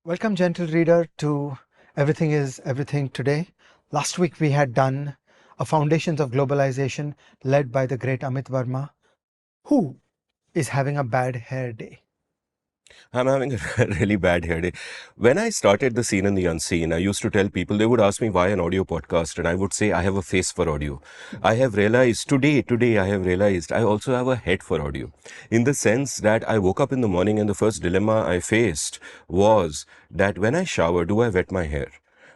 Welcome, gentle reader, to Everything is Everything today. Last week we had done a Foundations of Globalization led by the great Amit Varma, who is having a bad hair day. I'm having a really bad hair day. When I started the Seen and the Unseen, I used to tell people, they would ask me why an audio podcast, and I would say I have a face for audio. I have realized today I have realized I also have a head for audio. In the sense that I woke up in the morning and the first dilemma I faced was that when I shower, do I wet my hair?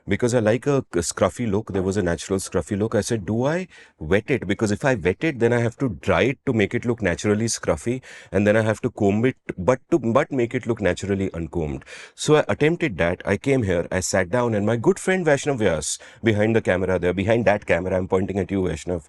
Because I like a scruffy look. There was a natural scruffy look. I said, do I wet it? Because if I wet it, then I have to dry it to make it look naturally scruffy, and then I have to comb it, but make it look naturally uncombed. So I attempted that. I came here, I sat down, and my good friend Vaishnav Vyas, behind the camera there, behind that camera, I'm pointing at you, Vaishnav,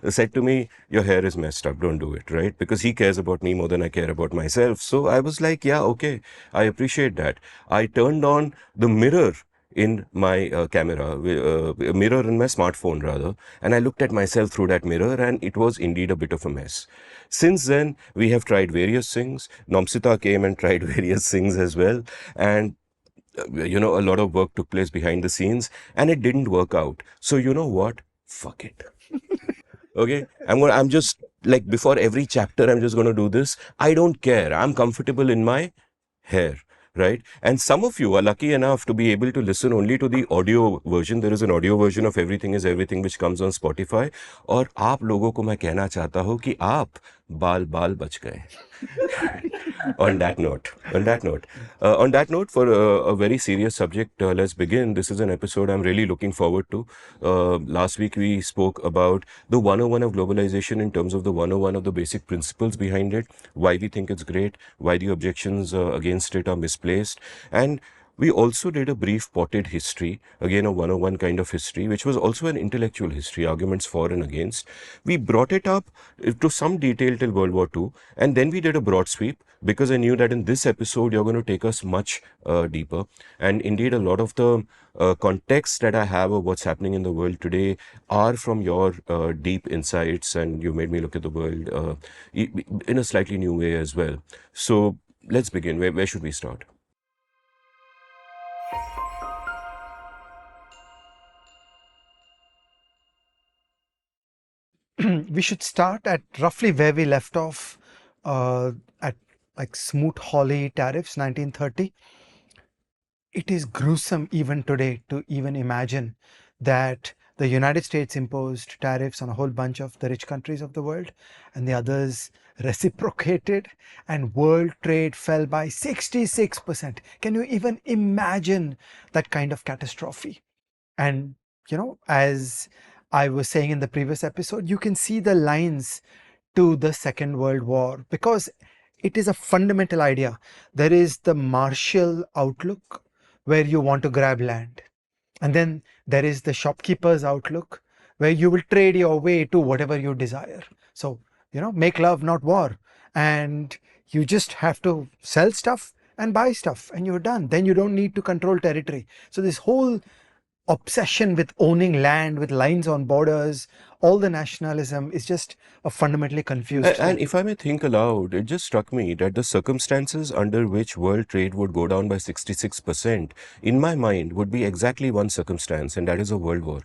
said to me, your hair is messed up, don't do it, right? Because he cares about me more than I care about myself. So I was like, yeah, okay, I appreciate that. I turned on the mirror in my camera, a mirror in my smartphone rather, and I looked at myself through that mirror, and it was indeed a bit of a mess. Since then, we have tried various things. Nomsita came and tried various things as well, and a lot of work took place behind the scenes, and it didn't work out. So you know what? Fuck it. Okay, I'm just like, before every chapter, I'm just going to do this. I don't care. I'm comfortable in my hair, right? And some of you are lucky enough to be able to listen only to the audio version. There is an audio version of Everything is Everything which comes on Spotify. और आप लोगों को मैं कहना चाहता हूँ कि आप बाल बाल बच गए. On that note, for a very serious subject, let's begin. This is an episode I'm really looking forward to. Last week we spoke about the 101 of globalization in terms of the 101 of the basic principles behind it, why we think it's great, why the objections against it are misplaced, and we also did a brief potted history, again a 101 kind of history, which was also an intellectual history, arguments for and against. We brought it up to some detail till World War II, and then we did a broad sweep, because I knew that in this episode you're going to take us much deeper. And indeed, a lot of the context that I have of what's happening in the world today are from your deep insights, and you made me look at the world in a slightly new way as well. So let's begin. Where should we start? We should start at roughly where we left off at like Smoot-Hawley tariffs, 1930. It is gruesome even today to even imagine that the United States imposed tariffs on a whole bunch of the rich countries of the world, and the others reciprocated, and world trade fell by 66%. Can you even imagine that kind of catastrophe? And, as I was saying in the previous episode, you can see the lines to the Second World War, because it is a fundamental idea. There is the martial outlook, where you want to grab land. And then there is the shopkeeper's outlook, where you will trade your way to whatever you desire. So, make love, not war. And you just have to sell stuff and buy stuff, and you're done. Then you don't need to control territory. So this whole obsession with owning land, with lines on borders, all the nationalism is just a fundamentally confused And thing. if I may think aloud, it just struck me that the circumstances under which world trade would go down by 66%, in my mind, would be exactly one circumstance, and that is a world war.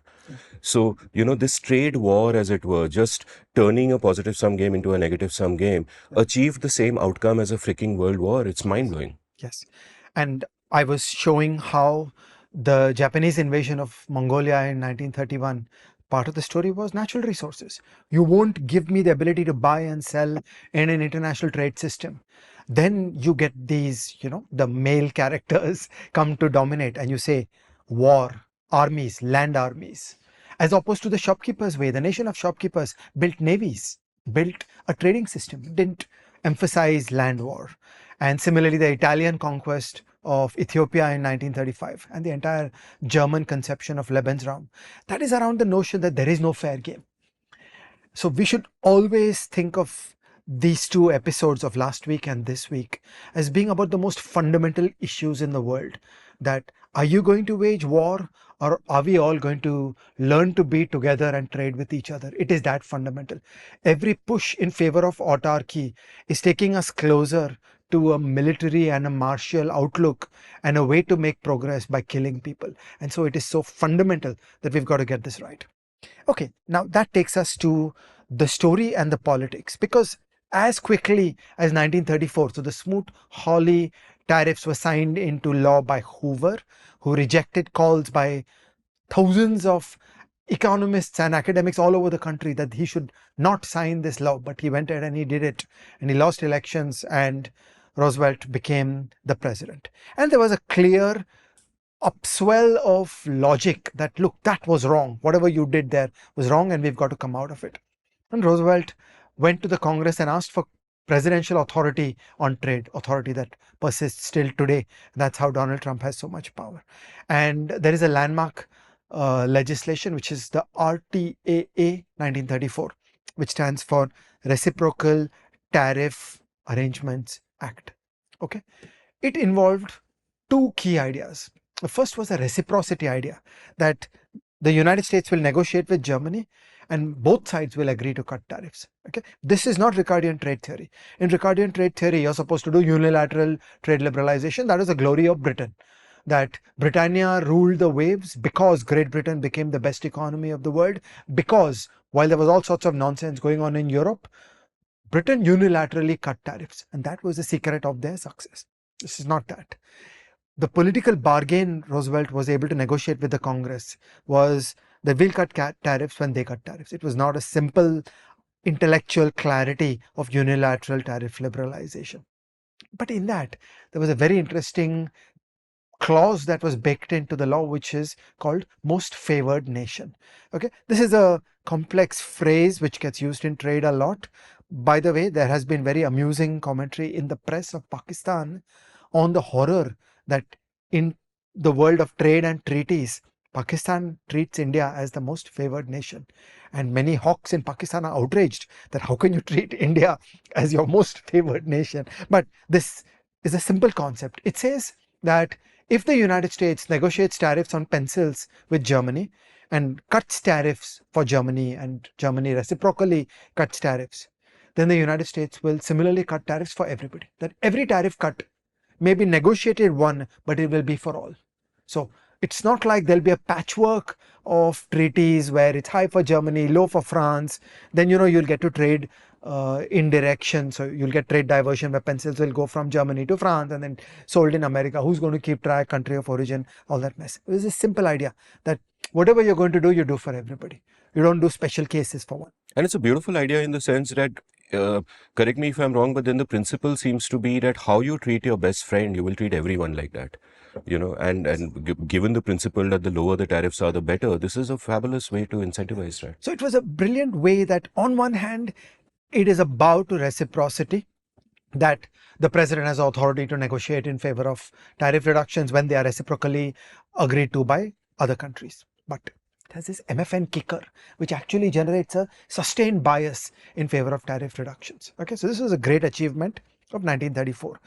So, this trade war, as it were, just turning a positive sum game into a negative sum game, achieved the same outcome as a freaking world war. It's mind blowing. Yes. And I was showing how the Japanese invasion of Mongolia in 1931, part of the story was natural resources. You won't give me the ability to buy and sell in an international trade system. Then you get these, the male characters come to dominate, and you say war, armies, land armies. As opposed to the shopkeepers' way, the nation of shopkeepers built navies, built a trading system, didn't emphasize land war. And similarly, the Italian conquest of Ethiopia in 1935 and the entire German conception of Lebensraum, that is around the notion that there is no fair game. So we should always think of these two episodes of last week and this week as being about the most fundamental issues in the world. That are you going to wage war, or are we all going to learn to be together and trade with each other? It is that fundamental. Every push in favor of autarky is taking us closer to a military and a martial outlook and a way to make progress by killing people. And so it is so fundamental that we've got to get this right. Okay, now that takes us to the story and the politics, because as quickly as 1934, so the Smoot-Hawley tariffs were signed into law by Hoover, who rejected calls by thousands of economists and academics all over the country that he should not sign this law, but he went ahead and he did it, and he lost elections, and Roosevelt became the president. And there was a clear upswell of logic that, look, that was wrong. Whatever you did there was wrong, and we've got to come out of it. And Roosevelt went to the Congress and asked for presidential authority on trade, authority that persists still today. That's how Donald Trump has so much power. And there is a landmark legislation, which is the RTAA 1934, which stands for Reciprocal Tariff Arrangements Act. Okay, it involved two key ideas. The first was a reciprocity idea, that the United States will negotiate with Germany and both sides will agree to cut tariffs. Okay, this is not Ricardian trade theory. In Ricardian trade theory, you're supposed to do unilateral trade liberalization. That is the glory of Britain. That Britannia ruled the waves because Great Britain became the best economy of the world, because while there was all sorts of nonsense going on in Europe, Britain unilaterally cut tariffs, and that was the secret of their success. This is not that. The political bargain Roosevelt was able to negotiate with the Congress was that we'll cut tariffs when they cut tariffs. It was not a simple intellectual clarity of unilateral tariff liberalization. But in that, there was a very interesting clause that was baked into the law, which is called most favored nation. Okay, this is a complex phrase which gets used in trade a lot. By the way, there has been very amusing commentary in the press of Pakistan on the horror that in the world of trade and treaties, Pakistan treats India as the most favored nation. And many hawks in Pakistan are outraged that how can you treat India as your most favored nation? But this is a simple concept. It says that if the United States negotiates tariffs on pencils with Germany and cuts tariffs for Germany, and Germany reciprocally cuts tariffs, then the United States will similarly cut tariffs for everybody. That every tariff cut may be negotiated one, but it will be for all. So it's not like there'll be a patchwork of treaties where it's high for Germany, low for France. Then, you'll get to trade in direction. So you'll get trade diversion where pencils will go from Germany to France and then sold in America. Who's going to keep track, country of origin, all that mess. It was a simple idea that whatever you're going to do, you do for everybody. You don't do special cases for one. And it's a beautiful idea in the sense that, correct me if I'm wrong, but then the principle seems to be that how you treat your best friend, you will treat everyone like that. And given the principle that the lower the tariffs are, the better, this is a fabulous way to incentivize that. So it was a brilliant way that on one hand, it is a bow to reciprocity, that the president has authority to negotiate in favor of tariff reductions when they are reciprocally agreed to by other countries. But it has this MFN kicker, which actually generates a sustained bias in favor of tariff reductions. Okay, so this was a great achievement of 1934.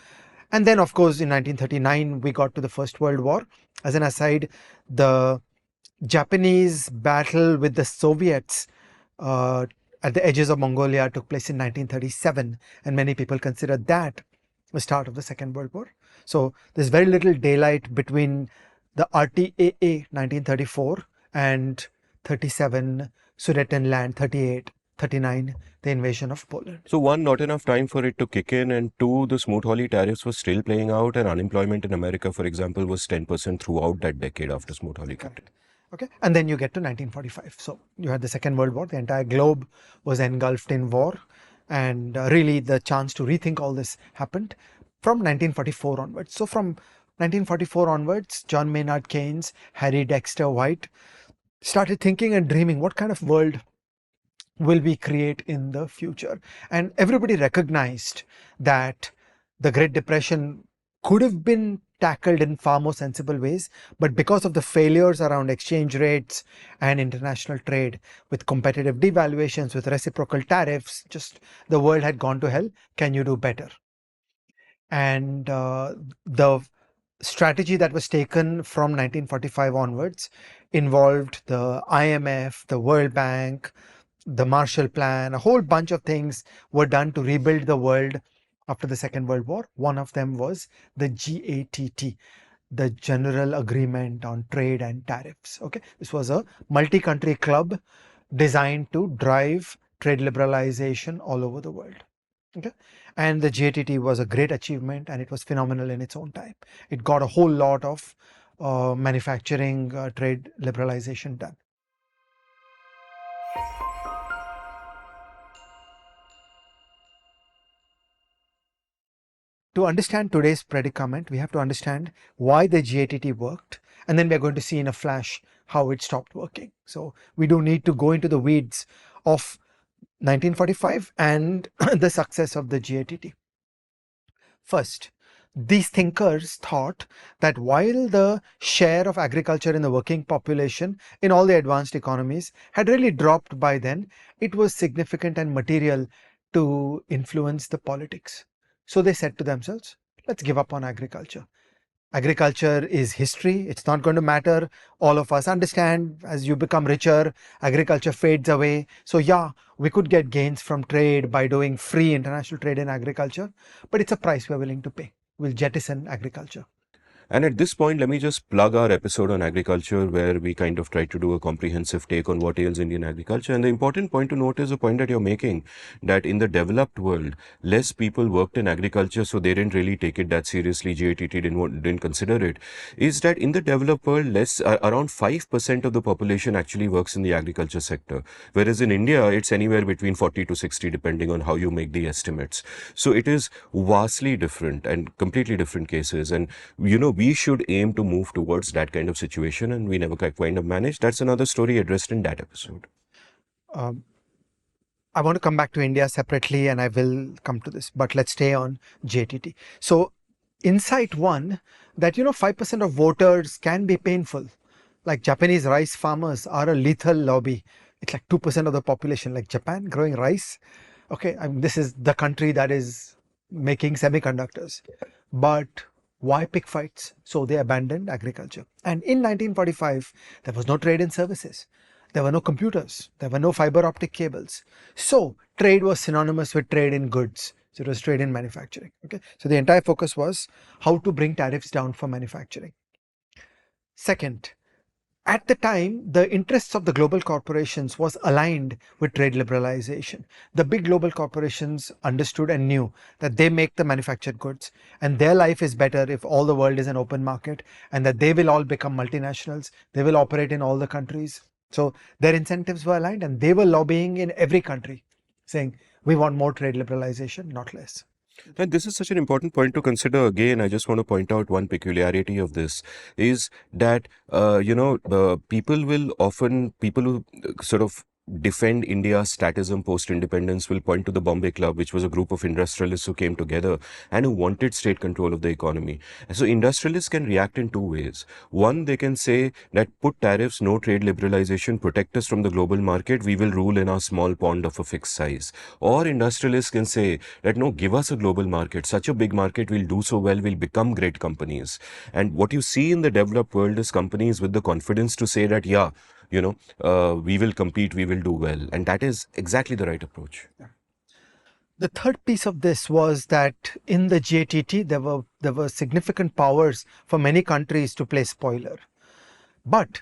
And then, of course, in 1939, we got to the First World War. As an aside, the Japanese battle with the Soviets at the edges of Mongolia took place in 1937, and many people consider that the start of the Second World War. So there's very little daylight between the RTAA 1934 and 37 Sudetenland, 38, 39, the invasion of Poland. So one, not enough time for it to kick in, and two, the Smoot-Hawley tariffs were still playing out, and unemployment in America, for example, was 10% throughout that decade after Smoot-Hawley kicked in. Okay, and then you get to 1945. So you had the Second World War. The entire globe was engulfed in war, and really the chance to rethink all this happened from 1944 onwards. So from 1944 onwards, John Maynard Keynes, Harry Dexter White started thinking and dreaming, what kind of world will we create in the future? And everybody recognized that the Great Depression could have been tackled in far more sensible ways, but because of the failures around exchange rates and international trade, with competitive devaluations, with reciprocal tariffs, just the world had gone to hell. Can you do better? And the strategy that was taken from 1945 onwards involved the IMF, the World Bank, the Marshall Plan. A whole bunch of things were done to rebuild the world after the Second World War. One of them was the GATT, the General Agreement on Trade and Tariffs. Okay, this was a multi-country club designed to drive trade liberalization all over the world. Okay, and the GATT was a great achievement, and it was phenomenal in its own time. It got a whole lot of manufacturing trade liberalization done. To understand today's predicament, we have to understand why the GATT worked, and then we're going to see in a flash how it stopped working. So we do need to go into the weeds of 1945 and the success of the GATT. First, these thinkers thought that while the share of agriculture in the working population in all the advanced economies had really dropped by then, it was significant and material to influence the politics. So they said to themselves, let's give up on agriculture. Agriculture is history. It's not going to matter. All of us understand as you become richer, agriculture fades away. So yeah, we could get gains from trade by doing free international trade in agriculture, but it's a price we're willing to pay. We'll jettison agriculture. And at this point, let me just plug our episode on agriculture, where we kind of try to do a comprehensive take on what ails Indian agriculture. And the important point to note is the point that you're making, that in the developed world, less people worked in agriculture, so they didn't really take it that seriously. GATT didn't consider it. Is that in the developed world, around 5% of the population actually works in the agriculture sector, whereas in India, it's anywhere between 40 to 60, depending on how you make the estimates. So it is vastly different and completely different cases. And we should aim to move towards that kind of situation, and we never kind of managed. That's another story addressed in that episode. I want to come back to India separately, and I will come to this, but let's stay on GATT. So insight one, that 5% of voters can be painful. Like Japanese rice farmers are a lethal lobby. It's like 2% of the population, like Japan growing rice. Okay, I mean, this is the country that is making semiconductors. But why pick fights? So they abandoned agriculture. And in 1945, there was no trade in services. There were no computers. There were no fiber optic cables. So trade was synonymous with trade in goods. So it was trade in manufacturing. Okay, so the entire focus was how to bring tariffs down for manufacturing. Second, at the time, the interests of the global corporations was aligned with trade liberalization. The big global corporations understood and knew that they make the manufactured goods, and their life is better if all the world is an open market, and that they will all become multinationals. They will operate in all the countries. So their incentives were aligned, and they were lobbying in every country, saying, we want more trade liberalization, not less. And this is such an important point to consider. Again, I just want to point out one peculiarity of this is that, people who sort of defend India's statism post-independence will point to the Bombay Club, which was a group of industrialists who came together and who wanted state control of the economy. And so industrialists can react in two ways. One, they can say that put tariffs, no trade liberalization, protect us from the global market, we will rule in our small pond of a fixed size. Or industrialists can say that no, give us a global market, such a big market, we'll do so well, we'll become great companies. And what you see in the developed world is companies with the confidence to say that, yeah, we will compete, we will do well. And that is exactly the right approach. The third piece of this was that in the GATT, there were significant powers for many countries to play spoiler. But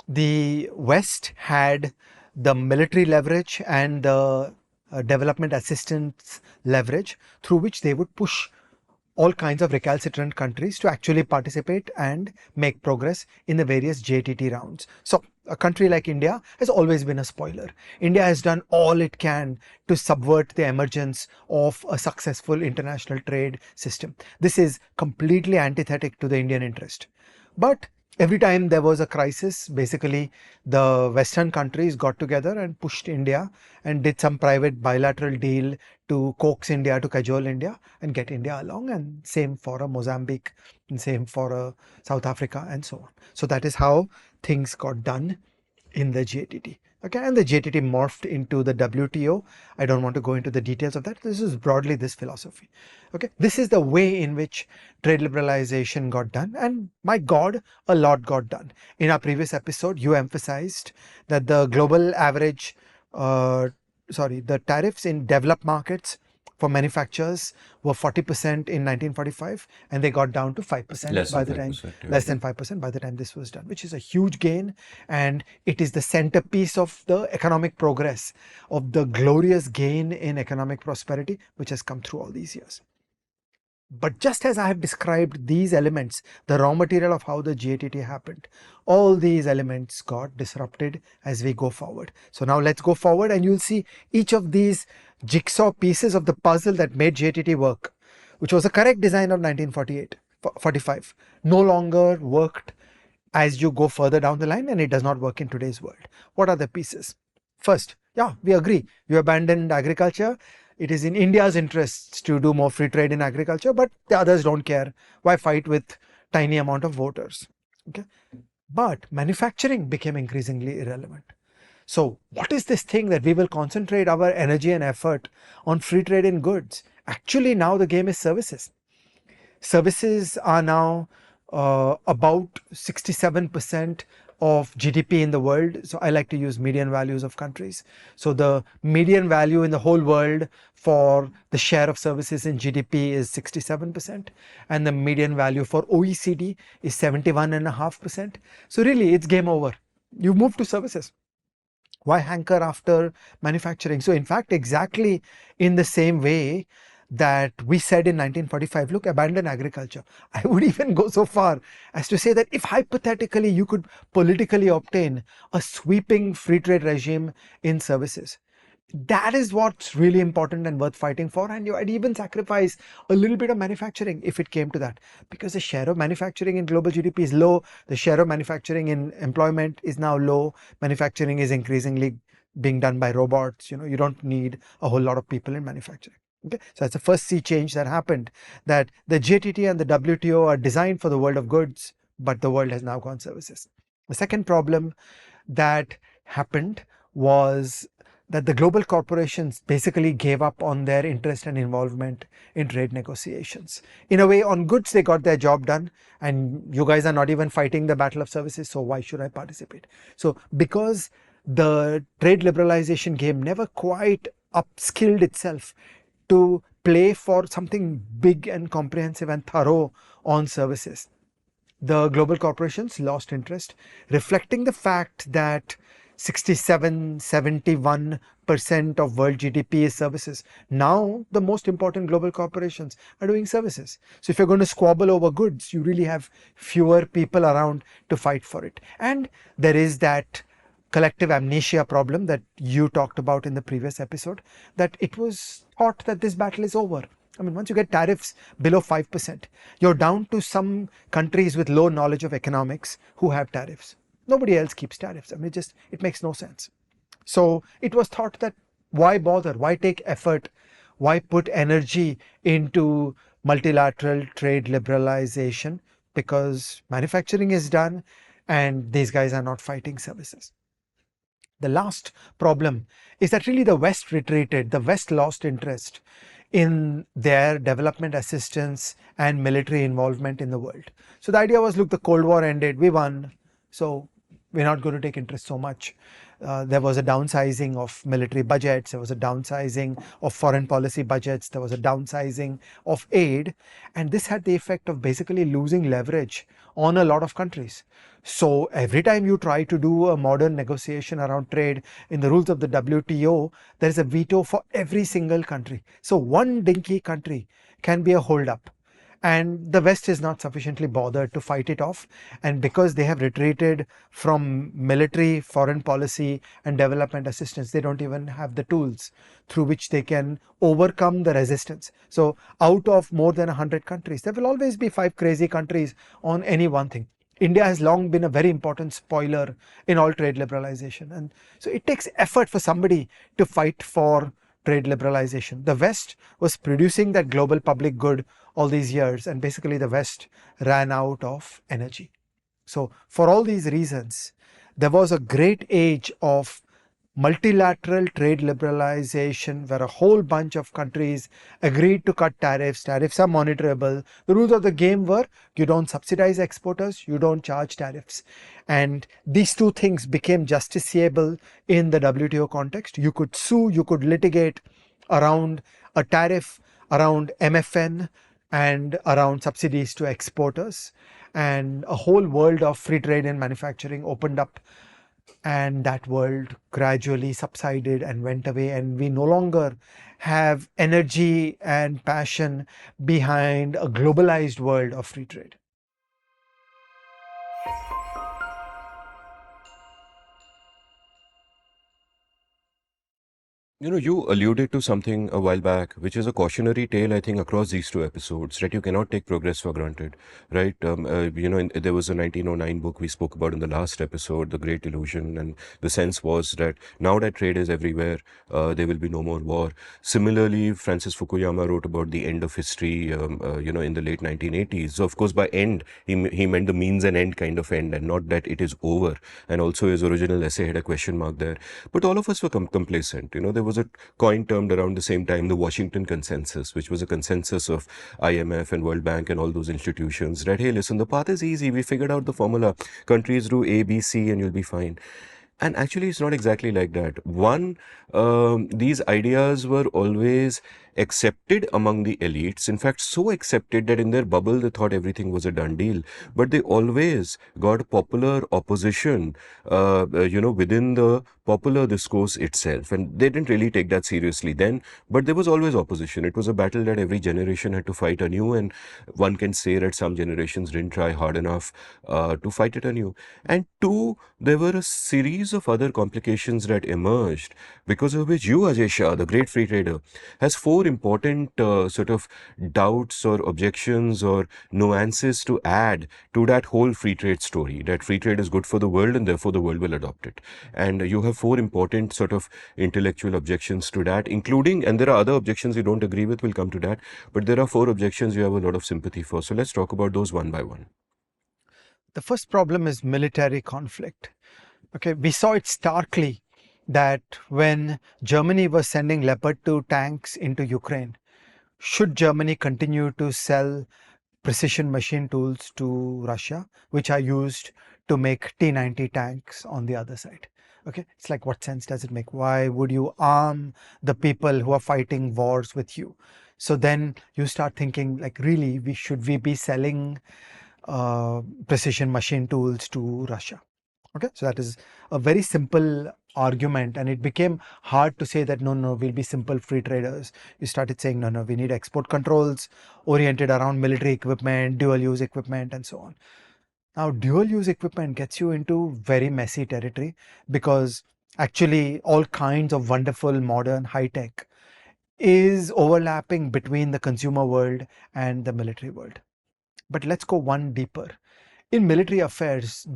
the West had the military leverage and the development assistance leverage through which they would push all kinds of recalcitrant countries to actually participate and make progress in the various GATT rounds. So a country like India has always been a spoiler. India has done all it can to subvert the emergence of a successful international trade system. This is completely antithetic to the Indian interest. But every time there was a crisis, basically the Western countries got together and pushed India and did some private bilateral deal to coax India, to cajole India and get India along, and same for a Mozambique and same for a South Africa and so on. So that is how things got done in the GATT. Okay, and the GATT morphed into the WTO. I don't want to go into the details of that. This is broadly this philosophy. Okay, this is the way in which trade liberalization got done, and my God, a lot got done. In our previous episode, you emphasized that the global average, the tariffs in developed markets for manufacturers were 40% in 1945, and they got down to 5% Less than by the time, 5%. Yeah. less than 5% by the time this was done, which is a huge gain. And it is the centerpiece of the economic progress, of the glorious gain in economic prosperity, which has come through all these years. But just as I have described these elements, the raw material of how the GATT happened, all these elements got disrupted as we go forward. So now let's go forward, and you'll see each of these jigsaw pieces of the puzzle that made GATT work, which was a correct design of 1948, 45, no longer worked as you go further down the line, and it does not work in today's world. What are the pieces? First, yeah, we agree. You abandoned agriculture. It is in India's interests to do more free trade in agriculture, but the others don't care. Why fight with tiny amount of voters? Okay. But manufacturing became increasingly irrelevant. So what is this thing that we will concentrate our energy and effort on free trade in goods? Actually, now the game is services. Services are now about 67% of GDP in the world. So I like to use median values of countries. So the median value in the whole world for the share of services in GDP is 67%, and the median value for OECD is 71.5%. So really, it's game over. You move to services. Why hanker after manufacturing? So in fact, exactly in the same way that we said in 1945, look, abandon agriculture. I would even go so far as to say that if hypothetically you could politically obtain a sweeping free trade regime in services, that is what's really important and worth fighting for. And I'd even sacrifice a little bit of manufacturing if it came to that, because the share of manufacturing in global GDP is low. The share of manufacturing in employment is now low. Manufacturing is increasingly being done by robots. You don't need a whole lot of people in manufacturing. Okay, so that's the first sea change that happened, that the GTT and the WTO are designed for the world of goods, but the world has now gone services. The second problem that happened was that the global corporations basically gave up on their interest and involvement in trade negotiations. In a way, on goods, they got their job done, and you guys are not even fighting the battle of services, so why should I participate? So because the trade liberalization game never quite upskilled itself to play for something big and comprehensive and thorough on services, the global corporations lost interest, reflecting the fact that 67, 71% of world GDP is services. Now, the most important global corporations are doing services. So if you're going to squabble over goods, you really have fewer people around to fight for it. And there is that collective amnesia problem that you talked about in the previous episode, that it was thought that this battle is over. I mean, once you get tariffs below 5%, you're down to some countries with low knowledge of economics who have tariffs. Nobody else keeps tariffs. I mean, it makes no sense. So it was thought that why bother? Why take effort? Why put energy into multilateral trade liberalization? Because manufacturing is done and these guys are not fighting services. The last problem is that really the West retreated, the West lost interest in their development assistance and military involvement in the world. So the idea was, look, the Cold War ended, we won, so we're not going to take interest so much. There was a downsizing of military budgets, there was a downsizing of foreign policy budgets, there was a downsizing of aid, and this had the effect of basically losing leverage on a lot of countries. So every time you try to do a modern negotiation around trade in the rules of the WTO, there is a veto for every single country. So one dinky country can be a holdup, and the West is not sufficiently bothered to fight it off. And because they have retreated from military, foreign policy and development assistance, they don't even have the tools through which they can overcome the resistance. So out of more than 100 countries, there will always be 5 crazy countries on any one thing. India has long been a very important spoiler in all trade liberalization, and so it takes effort for somebody to fight for trade liberalization. The West was producing that global public good all these years, and basically the West ran out of energy. So for all these reasons, there was a great age of multilateral trade liberalization where a whole bunch of countries agreed to cut tariffs. Tariffs are monitorable. The rules of the game were, you don't subsidize exporters, you don't charge tariffs. And these two things became justiciable in the WTO context. You could sue, you could litigate around a tariff, around MFN, and around subsidies to exporters. And a whole world of free trade and manufacturing opened up, and that world gradually subsided and went away, and we no longer have energy and passion behind a globalized world of free trade. You know, you alluded to something a while back, which is a cautionary tale, I think, across these two episodes, that you cannot take progress for granted, right? There was a 1909 book we spoke about in the last episode, The Great Illusion, and the sense was that now that trade is everywhere, there will be no more war. Similarly, Francis Fukuyama wrote about the end of history, in the late 1980s. So, of course, by end, he meant the means and end kind of end, and not that it is over. And also, his original essay had a question mark there. But all of us were complacent. There was a coin termed around the same time, the Washington Consensus, which was a consensus of IMF and World Bank and all those institutions that, hey, listen, the path is easy. We figured out the formula. Countries do A, B, C, and you'll be fine. And actually, it's not exactly like that. One, these ideas were always accepted among the elites. In fact, so accepted that in their bubble they thought everything was a done deal. But they always got popular opposition, within the popular discourse itself. And they didn't really take that seriously then. But there was always opposition. It was a battle that every generation had to fight anew. And one can say that some generations didn't try hard enough to fight it anew. And two, there were a series of other complications that emerged, because of which you, Ajay Shah, the great free trader, has four important sort of doubts or objections or nuances to add to that whole free trade story, that free trade is good for the world and therefore the world will adopt it. And you have four important sort of intellectual objections to that, including, and there are other objections you don't agree with, we'll come to that, but there are four objections you have a lot of sympathy for. So let's talk about those one by one. The first problem is military conflict. Okay, we saw it starkly that when Germany was sending Leopard 2 tanks into Ukraine, should Germany continue to sell precision machine tools to Russia, which are used to make T-90 tanks on the other side? Okay, it's like, what sense does it make? Why would you arm the people who are fighting wars with you? So then you start thinking, like, really, should we be selling precision machine tools to Russia? Okay, so that is a very simple argument, and it became hard to say that no, we'll be simple free traders. You started saying no, we need export controls oriented around military equipment, dual use equipment, and so on. Now, dual use equipment gets you into very messy territory, because actually all kinds of wonderful modern high tech is overlapping between the consumer world and the military world. But let's go one deeper. In military affairs,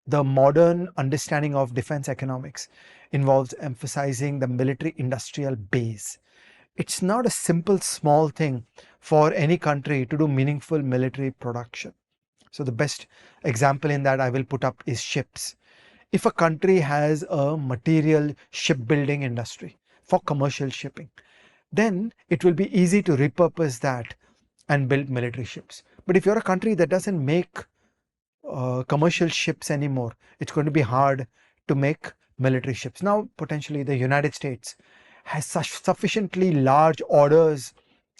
the modern understanding of defense economics involves emphasizing the military industrial base. It's not a simple small thing for any country to do meaningful military production. So the best example in that I will put up is ships. If a country has a material shipbuilding industry for commercial shipping, then it will be easy to repurpose that and build military ships. But if you're a country that doesn't make commercial ships anymore, it's going to be hard to make military ships. Now, potentially the United States has such sufficiently large orders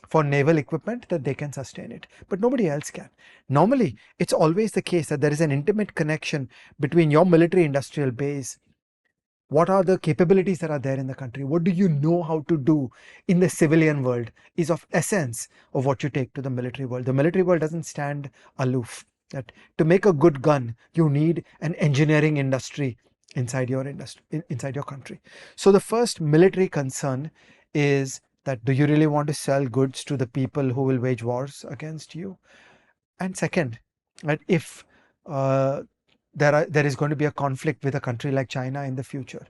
for naval equipment that they can sustain it, but nobody else can. Normally, it's always the case that there is an intimate connection between your military industrial base. What are the capabilities that are there in the country? What do you know how to do in the civilian world is of essence of what you take to the military world. The military world doesn't stand aloof. That to make a good gun, you need an engineering industry inside your inside your country. So the first military concern is that, do you really want to sell goods to the people who will wage wars against you? And second, that if uh, there is going to be a conflict with a country like China in the future,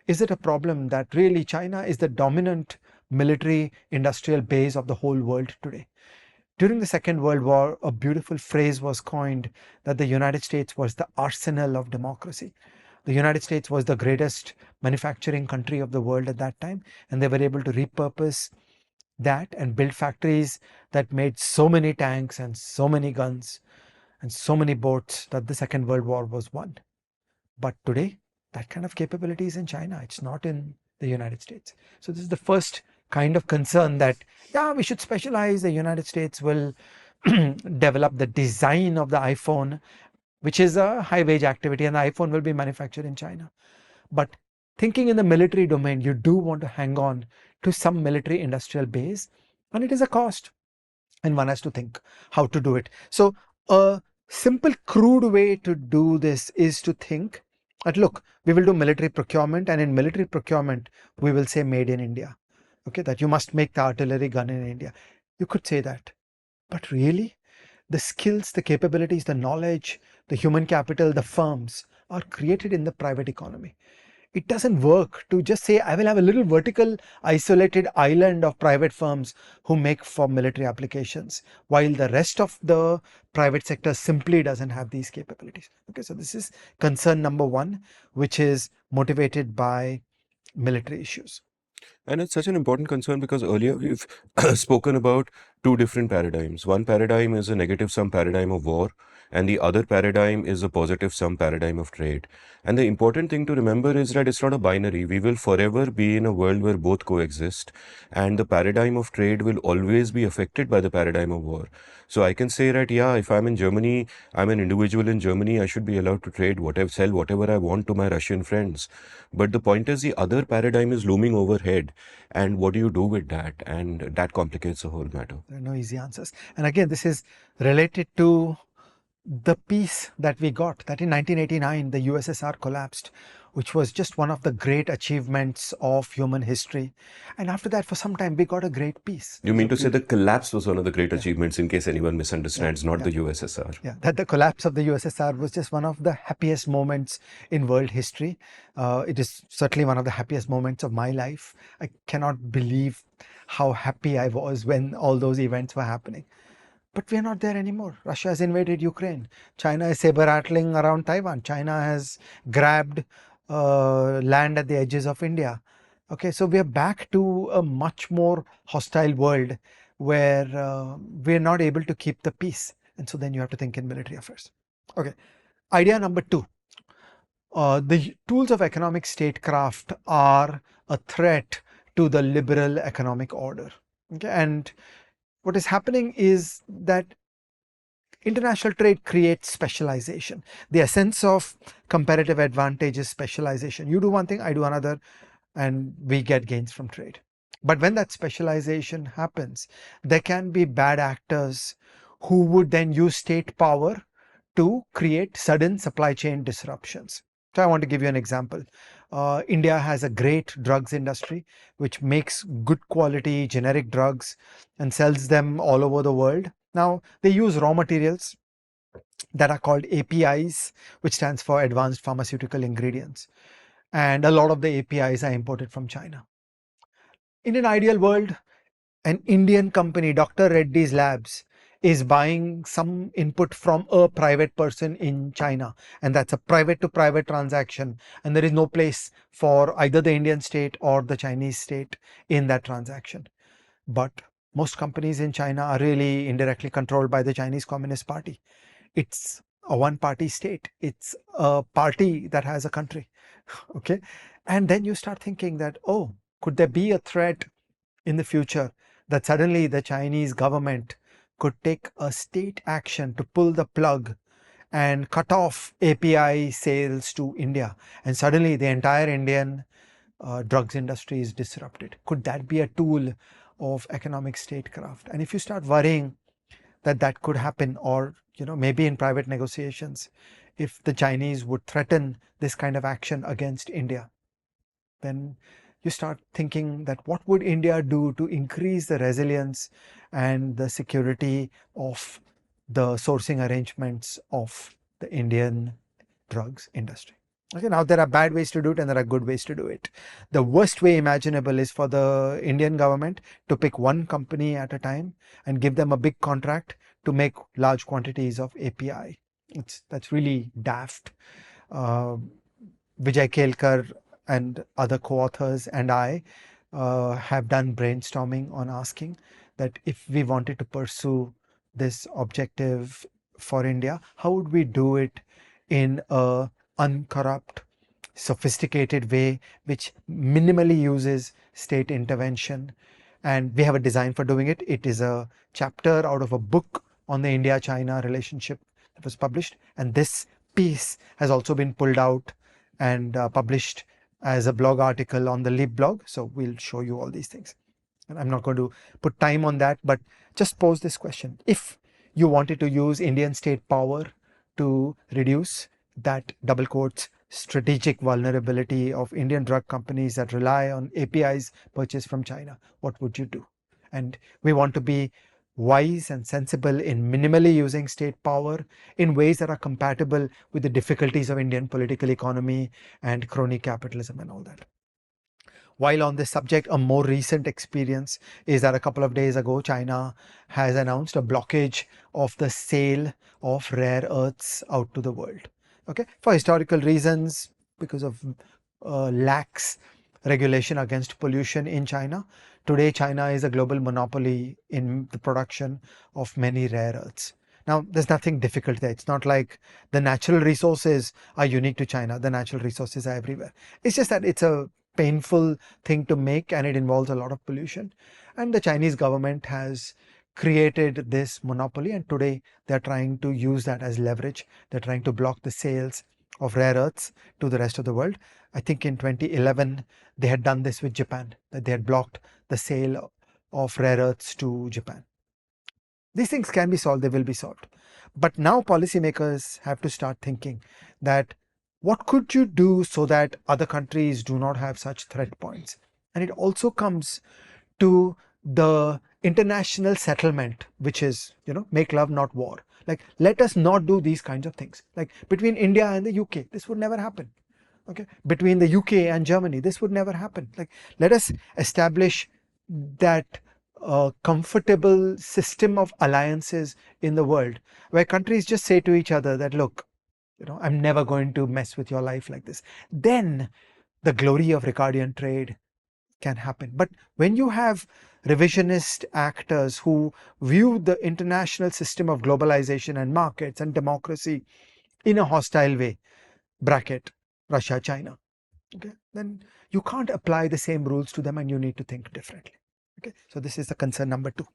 is it a problem that really China is the dominant military industrial base of the whole world today? During the Second World War, a beautiful phrase was coined that the United States was the arsenal of democracy. The United States was the greatest manufacturing country of the world at that time, and they were able to repurpose that and build factories that made so many tanks and so many guns and so many boats that the Second World War was won. But today, that kind of capability is in China. It's not in the United States. So this is the first kind of concern that, yeah, we should specialize. The United States will develop the design of the iPhone, which is a high wage activity, and the iPhone will be manufactured in China. But thinking in the military domain, you do want to hang on to some military industrial base, and it is a cost, and one has to think how to do it. So a simple crude way to do this is to think that, look, we will do military procurement, and in military procurement we will say made in India. Okay, that you must make the artillery gun in India. You could say that, but really the skills, the capabilities, the knowledge, the human capital, the firms are created in the private economy. It doesn't work to just say, I will have a little vertical isolated island of private firms who make for military applications, while the rest of the private sector simply doesn't have these capabilities. Okay, so this is concern number one, which is motivated by military issues. And it's such an important concern because earlier we've spoken about two different paradigms. One paradigm is a negative sum paradigm of war, and the other paradigm is a positive sum paradigm of trade. And the important thing to remember is that it's not a binary. We will forever be in a world where both coexist, and the paradigm of trade will always be affected by the paradigm of war. So I can say that, yeah, if I'm in Germany, I'm an individual in Germany, I should be allowed to trade whatever, sell whatever I want to my Russian friends. But the point is, the other paradigm is looming overhead. And what do you do with that? And that complicates the whole matter. There are no easy answers. And again, this is related to the peace that we got, that in 1989 the USSR collapsed, which was just one of the great achievements of human history. And after that, for some time, we got a great peace. You So mean to say the collapse was one of the great achievements, in case anyone misunderstands, not the USSR? yeah, that the collapse of the USSR was just one of the happiest moments in world history. It is certainly one of the happiest moments of my life. I cannot believe how happy I was when all those events were happening. But we are not there anymore. Russia has invaded Ukraine. China is saber rattling around Taiwan. China has grabbed land at the edges of India. Okay, so we are back to a much more hostile world where we are not able to keep the peace. And so then you have to think in military affairs. Okay, idea number two. The tools of economic statecraft are a threat to the liberal economic order. Okay, and what is happening is that international trade creates specialization. The essence of comparative advantage is specialization. You do one thing, I do another, and we get gains from trade. But when that specialization happens, there can be bad actors who would then use state power to create sudden supply chain disruptions. So I want to give you an example. India has a great drugs industry which makes good quality generic drugs and sells them all over the world. Now they use raw materials that are called APIs, which stands for advanced pharmaceutical ingredients. And a lot of the APIs are imported from China. In an ideal world, an Indian company, Dr. Reddy's Labs, is buying some input from a private person in China, and that's a private to private transaction, and there is no place for either the Indian state or the Chinese state in that transaction. But most companies in China are really indirectly controlled by the Chinese Communist Party. It's a one party state, it's a party that has a country. Okay, and then you start thinking that, oh, could there be a threat in the future that suddenly the Chinese government could take a state action to pull the plug and cut off API sales to India, and suddenly the entire Indian drugs industry is disrupted? Could that be a tool of economic statecraft? And if you start worrying that that could happen, or maybe in private negotiations, if the Chinese would threaten this kind of action against India, then you start thinking that what would India do to increase the resilience and the security of the sourcing arrangements of the Indian drugs industry. Okay, now there are bad ways to do it and there are good ways to do it. The worst way imaginable is for the Indian government to pick one company at a time and give them a big contract to make large quantities of API. That's really daft. Vijay Kelkar and other co-authors and I have done brainstorming on asking that if we wanted to pursue this objective for India, how would we do it in a uncorrupt, sophisticated way which minimally uses state intervention And we have a design for doing it. It is a chapter out of a book on the India-China relationship that was published. And this piece has also been pulled out and published as a blog article on the Leap blog. So we'll show you all these things. And I'm not going to put time on that, but just pose this question. If you wanted to use Indian state power to reduce that double quotes strategic vulnerability of Indian drug companies that rely on APIs purchased from China, what would you do? And we want to be wise and sensible in minimally using state power in ways that are compatible with the difficulties of Indian political economy and crony capitalism and all that. While on this subject, a more recent experience is that a couple of days ago, China has announced a blockage of the sale of rare earths out to the world. Okay, for historical reasons, because of lax regulation against pollution in China. Today, China is a global monopoly in the production of many rare earths. Now, there's nothing difficult there. It's not like the natural resources are unique to China. The natural resources are everywhere. It's just that it's a painful thing to make and it involves a lot of pollution. And the Chinese government has created this monopoly, and today they're trying to use that as leverage. They're trying to block the sales of rare earths to the rest of the world. I think in 2011 they had done this with Japan, that they had blocked the sale of rare earths to Japan. These things can be solved, they will be solved. But now policymakers have to start thinking that what could you do so that other countries do not have such threat points? And it also comes to the international settlement, which is, make love, not war. Like, let us not do these kinds of things. Like between India and the UK, this would never happen. Okay, between the UK and Germany, this would never happen. Like, let us establish that comfortable system of alliances in the world where countries just say to each other that, look, I'm never going to mess with your life like this. Then the glory of Ricardian trade can happen. But when you have revisionist actors who view the international system of globalization and markets and democracy in a hostile way, bracket Russia, China, okay, then you can't apply the same rules to them and you need to think differently. Okay, so this is the concern number 2.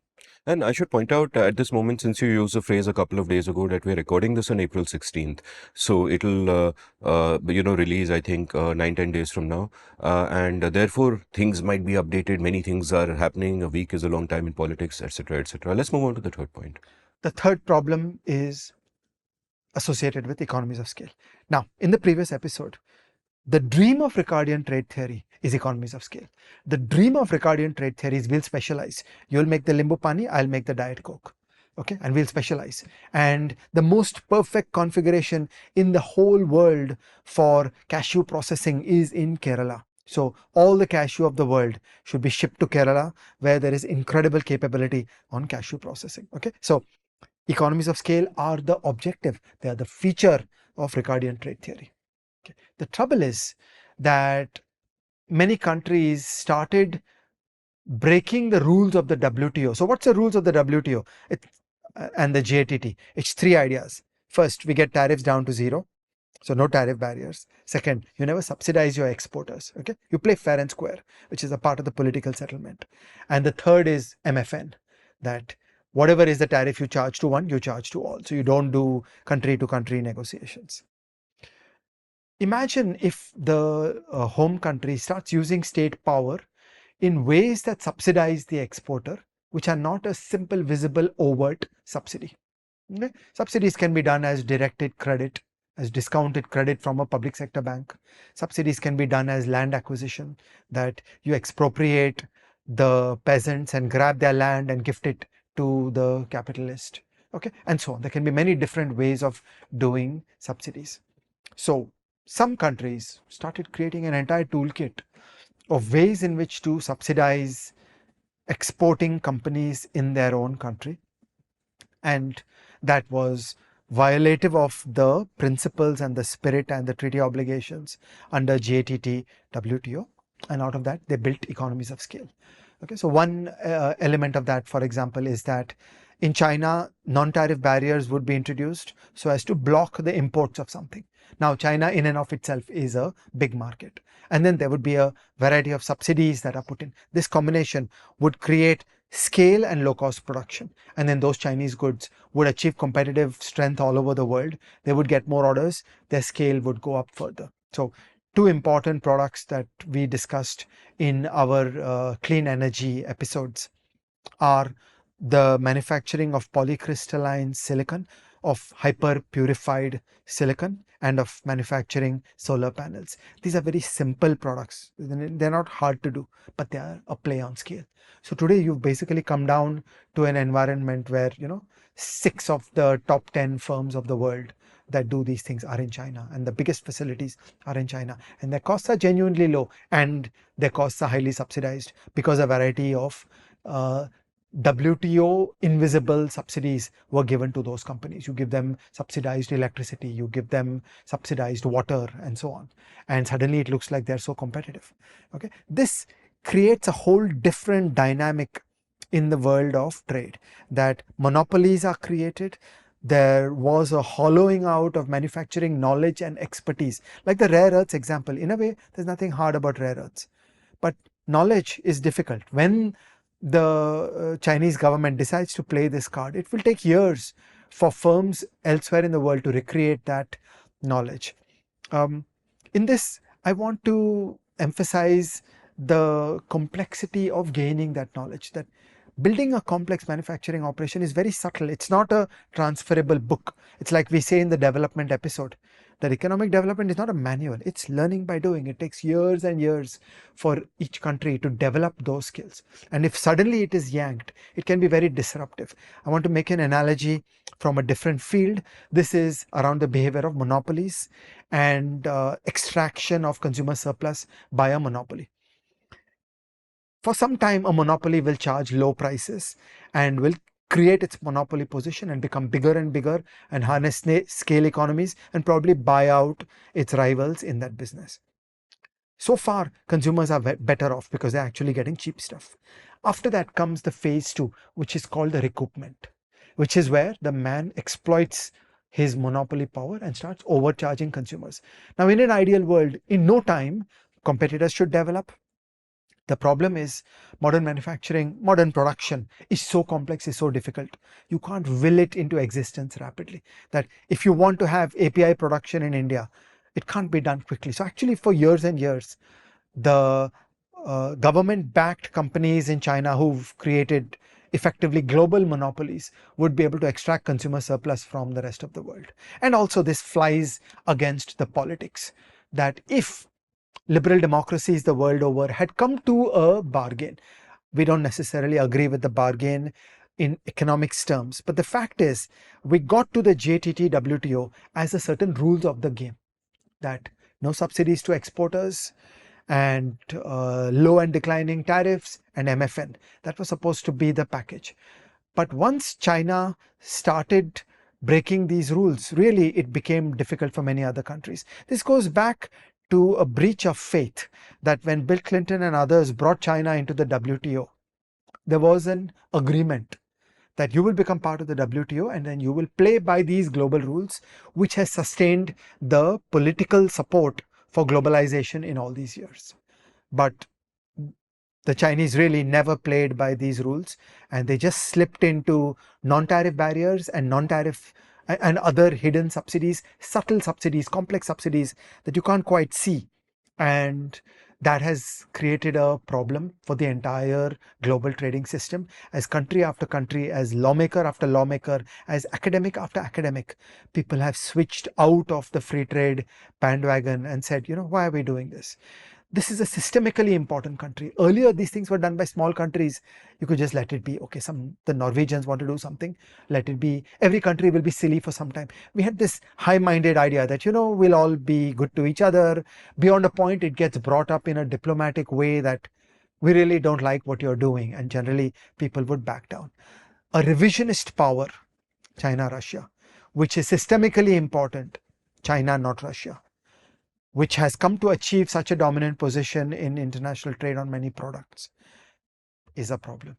And I should point out at this moment, since you used the phrase a couple of days ago, that we're recording this on April 16th. So it'll, release, I think, 9-10 days from now. And therefore, things might be updated. Many things are happening. A week is a long time in politics, etc., etc. Let's move on to the third point. The third problem is associated with economies of scale. Now, in the previous episode, the dream of Ricardian trade theory is economies of scale. The dream of Ricardian trade theory is we'll specialize. You'll make the limbu pani, I'll make the Diet Coke. Okay, and we'll specialize. And the most perfect configuration in the whole world for cashew processing is in Kerala. So all the cashew of the world should be shipped to Kerala, where there is incredible capability on cashew processing. Okay, so economies of scale are the objective. They are the feature of Ricardian trade theory. Okay. The trouble is that many countries started breaking the rules of the WTO. So what's the rules of the WTO and the GATT? It's 3 ideas. First, we get tariffs down to 0. So no tariff barriers. Second, you never subsidize your exporters. Okay, you play fair and square, which is a part of the political settlement. And the third is MFN, that whatever is the tariff you charge to one, you charge to all. So you don't do country to country negotiations. Imagine if the home country starts using state power in ways that subsidize the exporter, which are not a simple, visible, overt subsidy. Okay? Subsidies can be done as directed credit, as discounted credit from a public sector bank. Subsidies can be done as land acquisition, that you expropriate the peasants and grab their land and gift it to the capitalist. Okay, and so on. There can be many different ways of doing subsidies. So some countries started creating an entire toolkit of ways in which to subsidize exporting companies in their own country. And that was violative of the principles and the spirit and the treaty obligations under GATT, WTO. And out of that, they built economies of scale. Okay, so one element of that, for example, is that In China, non-tariff barriers would be introduced so as to block the imports of something. Now, China in and of itself is a big market. And then there would be a variety of subsidies that are put in. This combination would create scale and low-cost production. And then those Chinese goods would achieve competitive strength all over the world. They would get more orders. Their scale would go up further. So two important products that we discussed in our clean energy episodes are the manufacturing of polycrystalline silicon, of hyper purified silicon, and of manufacturing solar panels. These are very simple products. They're not hard to do, but they are a play on scale. So today you've basically come down to an environment where, 6 of the top 10 firms of the world that do these things are in China, and the biggest facilities are in China, and their costs are genuinely low, and their costs are highly subsidized because a variety of WTO invisible subsidies were given to those companies. You give them subsidized electricity, you give them subsidized water, and so on. And suddenly it looks like they're so competitive. Okay, this creates a whole different dynamic in the world of trade, that monopolies are created. There was a hollowing out of manufacturing knowledge and expertise. Like the rare earths example, in a way, there's nothing hard about rare earths. But knowledge is difficult. When the Chinese government decides to play this card, it will take years for firms elsewhere in the world to recreate that knowledge. In this, I want to emphasize the complexity of gaining that knowledge, that building a complex manufacturing operation is very subtle. It's not a transferable book. It's like we say in the development episode, that economic development is not a manual. It's learning by doing. It takes years and years for each country to develop those skills. And if suddenly it is yanked, it can be very disruptive. I want to make an analogy from a different field. This is around the behavior of monopolies and extraction of consumer surplus by a monopoly. For some time, a monopoly will charge low prices and will create its monopoly position and become bigger and bigger and harness scale economies and probably buy out its rivals in that business. So far, consumers are better off because they're actually getting cheap stuff. After that comes the phase 2, which is called the recoupment, which is where the man exploits his monopoly power and starts overcharging consumers. Now, in an ideal world, in no time, competitors should develop. The problem is modern manufacturing, modern production is so complex, is so difficult. You can't will it into existence rapidly. That if you want to have API production in India, it can't be done quickly. So actually for years and years, the government-backed companies in China who've created effectively global monopolies would be able to extract consumer surplus from the rest of the world. And also this flies against the politics, that if liberal democracies the world over had come to a bargain. We don't necessarily agree with the bargain in economics terms, but the fact is we got to the GATT WTO as a certain rules of the game, that no subsidies to exporters and low and declining tariffs and MFN. That was supposed to be the package. But once China started breaking these rules, really it became difficult for many other countries. This goes back to a breach of faith, that when Bill Clinton and others brought China into the WTO, there was an agreement that you will become part of the WTO and then you will play by these global rules, which has sustained the political support for globalization in all these years. But the Chinese really never played by these rules, and they just slipped into non-tariff barriers and non-tariff and other hidden subsidies, subtle subsidies, complex subsidies that you can't quite see. And that has created a problem for the entire global trading system, as country after country, as lawmaker after lawmaker, as academic after academic, people have switched out of the free trade bandwagon and said, why are we doing this? This is a systemically important country. Earlier, these things were done by small countries. You could just let it be. Okay, the Norwegians want to do something, let it be. Every country will be silly for some time. We had this high-minded idea that, we'll all be good to each other. Beyond a point, it gets brought up in a diplomatic way that we really don't like what you're doing. And generally, people would back down. A revisionist power, China, Russia, which is systemically important, China, not Russia, which has come to achieve such a dominant position in international trade on many products, is a problem.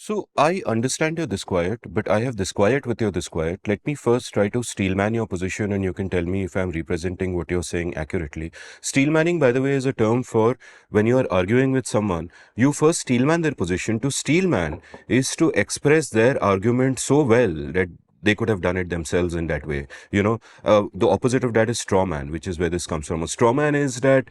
So I understand your disquiet, but I have disquiet with your disquiet. Let me first try to steelman your position, and you can tell me if I'm representing what you're saying accurately. Steelmanning, by the way, is a term for when you are arguing with someone, you first steelman their position. To steelman is to express their argument so well that they could have done it themselves in that way. The opposite of that is straw man, which is where this comes from. A straw man is that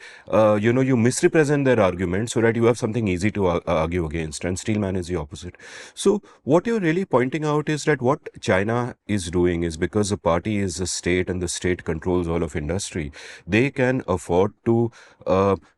you misrepresent their argument so that you have something easy to argue against, and steel man is the opposite. So what you're really pointing out is that what China is doing is, because the party is a state and the state controls all of industry, they can afford to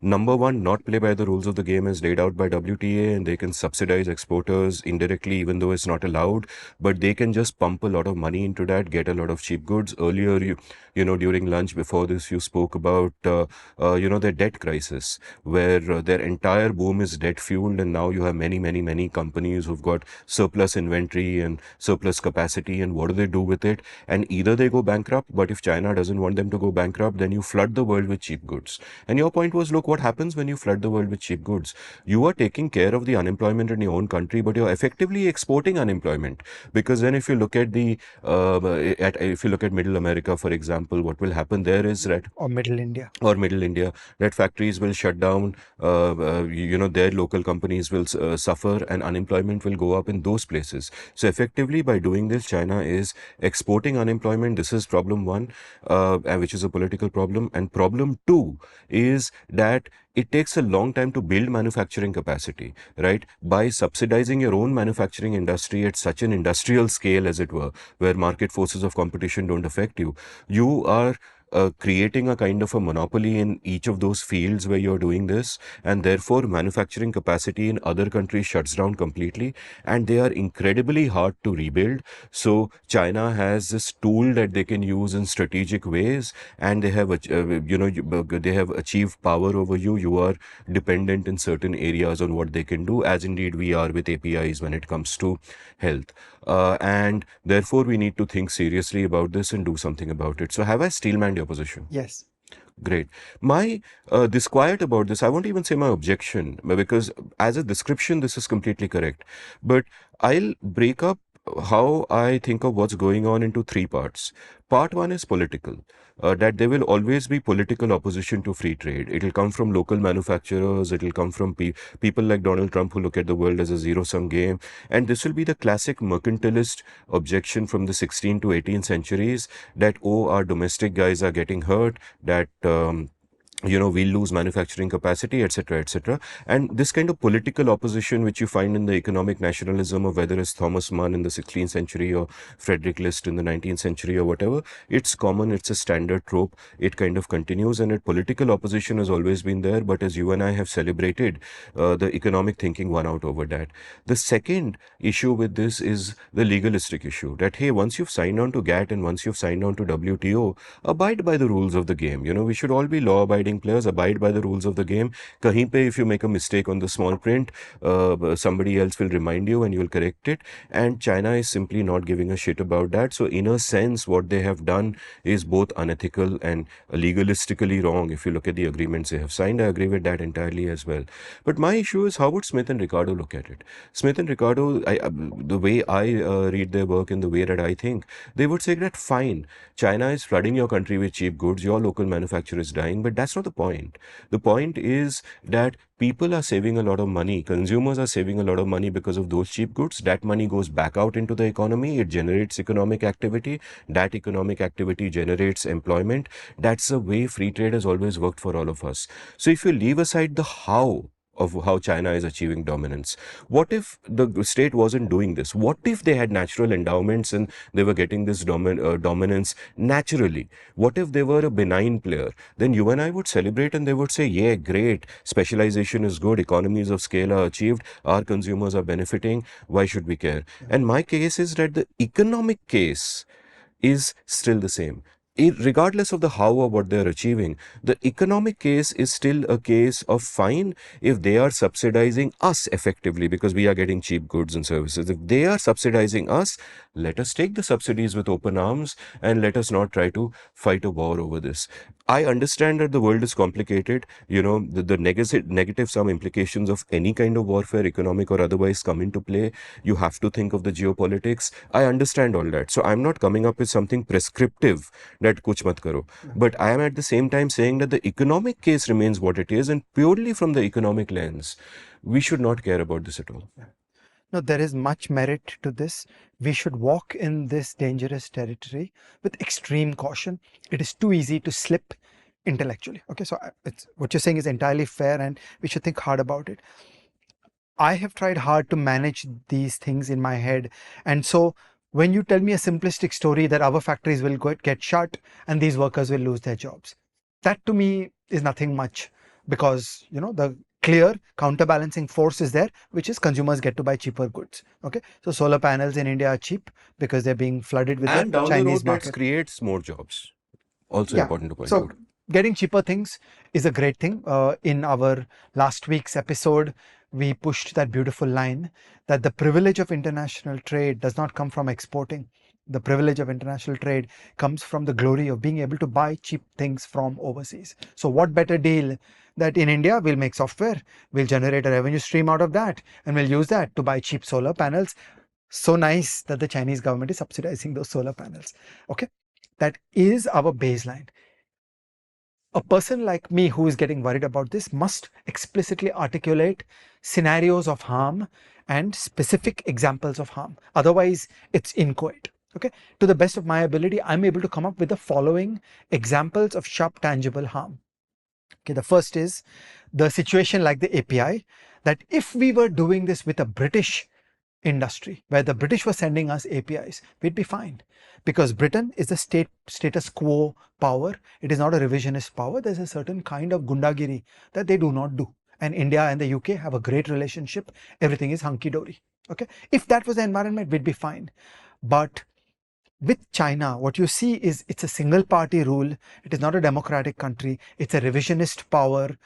number one, not play by the rules of the game as laid out by WTA, and they can subsidize exporters indirectly even though it's not allowed, but they can just pump a lot of money into that, get a lot of cheap goods. Earlier, during lunch before this, you spoke about their debt crisis, where their entire boom is debt fueled, and now you have many, many, many companies who've got surplus inventory and surplus capacity, and what do they do with it? And either they go bankrupt, but if China doesn't want them to go bankrupt, then you flood the world with cheap goods. And your point was, look, what happens when you flood the world with cheap goods? You are taking care of the unemployment in your own country, but you're effectively exporting unemployment. Because then if you look at if you look at Middle America, for example, what will happen there is that, or Middle India. or Middle India, that factories will shut down, their local companies will suffer, and unemployment will go up in those places. So effectively, by doing this, China is exporting unemployment. This is problem one, which is a political problem. And problem two is that it takes a long time to build manufacturing capacity, right? By subsidizing your own manufacturing industry at such an industrial scale, as it were, where market forces of competition don't affect you, you are creating a kind of a monopoly in each of those fields where you're doing this, and therefore manufacturing capacity in other countries shuts down completely, and they are incredibly hard to rebuild. So China has this tool that they can use in strategic ways, and they have achieved power over you. You are dependent in certain areas on what they can do, as indeed we are with APIs when it comes to health. And therefore, we need to think seriously about this and do something about it. So, have I steelmanned your position? Yes. Great. My disquiet about this, I won't even say my objection, because as a description, this is completely correct. But I'll break up how I think of what's going on into three parts. Part one is political, that there will always be political opposition to free trade. It'll come from local manufacturers, it'll come from people like Donald Trump who look at the world as a zero-sum game. And this will be the classic mercantilist objection from the 16th to 18th centuries, that, oh, our domestic guys are getting hurt, that we'll lose manufacturing capacity, etc., etc. And this kind of political opposition, which you find in the economic nationalism of whether it's Thomas Mann in the 16th century or Frederick List in the 19th century or whatever, it's common, it's a standard trope. It kind of continues, and political opposition has always been there. But as you and I have celebrated, the economic thinking won out over that. The second issue with this is the legalistic issue, that, hey, once you've signed on to GATT and once you've signed on to WTO, abide by the rules of the game. We should all be law-abiding players, abide by the rules of the game. Kahin pe, if you make a mistake on the small print, somebody else will remind you and you'll correct it. And China is simply not giving a shit about that. So in a sense, what they have done is both unethical and legalistically wrong. If you look at the agreements they have signed, I agree with that entirely as well. But my issue is, how would Smith and Ricardo look at it? Smith and Ricardo, the way I read their work and the way that I think, they would say that, fine, China is flooding your country with cheap goods, your local manufacturer is dying, but that's not the point. The point is that people are saving a lot of money, consumers are saving a lot of money because of those cheap goods. That money goes back out into the economy, it generates economic activity, that economic activity generates employment. That's the way free trade has always worked for all of us. So if you leave aside the how of how China is achieving dominance, what if the state wasn't doing this? What if they had natural endowments and they were getting this dominance naturally? What if they were a benign player? Then you and I would celebrate, and they would say, yeah, great, specialization is good, economies of scale are achieved, our consumers are benefiting, why should we care? And my case is that the economic case is still the same. Regardless of the how or what they're achieving, the economic case is still a case of, fine, if they are subsidizing us effectively because we are getting cheap goods and services. If they are subsidizing us, let us take the subsidies with open arms and let us not try to fight a war over this. I understand that the world is complicated. The negative some implications of any kind of warfare, economic or otherwise, come into play. You have to think of the geopolitics. I understand all that. So I'm not coming up with something prescriptive that kuch mat karo. But I am at the same time saying that the economic case remains what it is, and purely from the economic lens, we should not care about this at all. No, there is much merit to this. We should walk in this dangerous territory with extreme caution. It is too easy to slip intellectually. Okay, so what you're saying is entirely fair, and we should think hard about it. I have tried hard to manage these things in my head. And so when you tell me a simplistic story that our factories will get shut and these workers will lose their jobs, that to me is nothing much, because the clear counterbalancing force is there, which is consumers get to buy cheaper goods. Okay, so solar panels in India are cheap because they're being flooded with And the down the Chinese road, that market. creates more jobs. Also Yeah. important to point So out. getting cheaper things is a great thing. In our last week's episode, we pushed that beautiful line that the privilege of international trade does not come from exporting. The privilege of international trade comes from the glory of being able to buy cheap things from overseas. So what better deal that in India we'll make software, we'll generate a revenue stream out of that, and we'll use that to buy cheap solar panels. So nice that the Chinese government is subsidizing those solar panels. Okay, that is our baseline. A person like me who is getting worried about this must explicitly articulate scenarios of harm and specific examples of harm. Otherwise, it's inchoate. Okay. To the best of my ability, I'm able to come up with the following examples of sharp, tangible harm. Okay. The first is the situation like the API, that if we were doing this with a British industry where the British were sending us APIs, we'd be fine, because Britain is a status quo power. It is not a revisionist power. There's a certain kind of gundagiri that they do not do. And India and the UK have a great relationship. Everything is hunky-dory. Okay. If that was the environment, we'd be fine. But with China, what you see is it's a single party rule. It is not a democratic country. It's a revisionist power.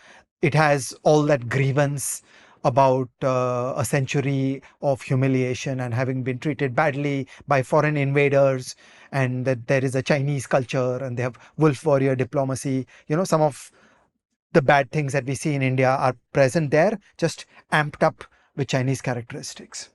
It has all that grievance about a century of humiliation and having been treated badly by foreign invaders, and that there is a Chinese culture and they have wolf warrior diplomacy. Some of the bad things that we see in India are present there, just amped up with Chinese characteristics.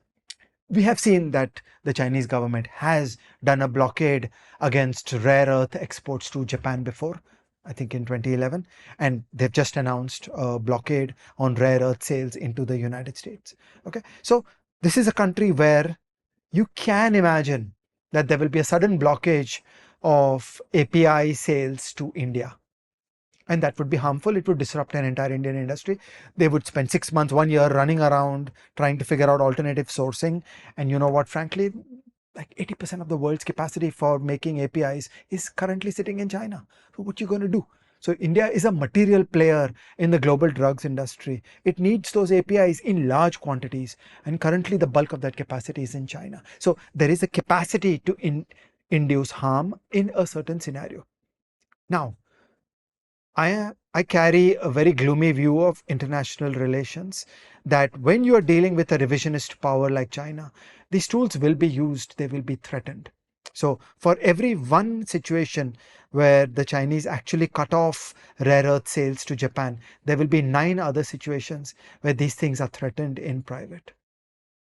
We have seen that the Chinese government has done a blockade against rare earth exports to Japan before, I think in 2011, and they've just announced a blockade on rare earth sales into the United States. Okay, so this is a country where you can imagine that there will be a sudden blockage of API sales to India. And that would be harmful. It would disrupt an entire Indian industry. They would spend 6 months, 1 year running around trying to figure out alternative sourcing. And you know what, frankly, like 80% of the world's capacity for making APIs is currently sitting in China. So what are you going to do? So India is a material player in the global drugs industry. It needs those APIs in large quantities. And currently the bulk of that capacity is in China. So there is a capacity to induce harm in a certain scenario. Now, I carry a very gloomy view of international relations, that when you are dealing with a revisionist power like China, these tools will be used, they will be threatened. So for every one situation where the Chinese actually cut off rare earth sales to Japan, there will be 9 other situations where these things are threatened in private.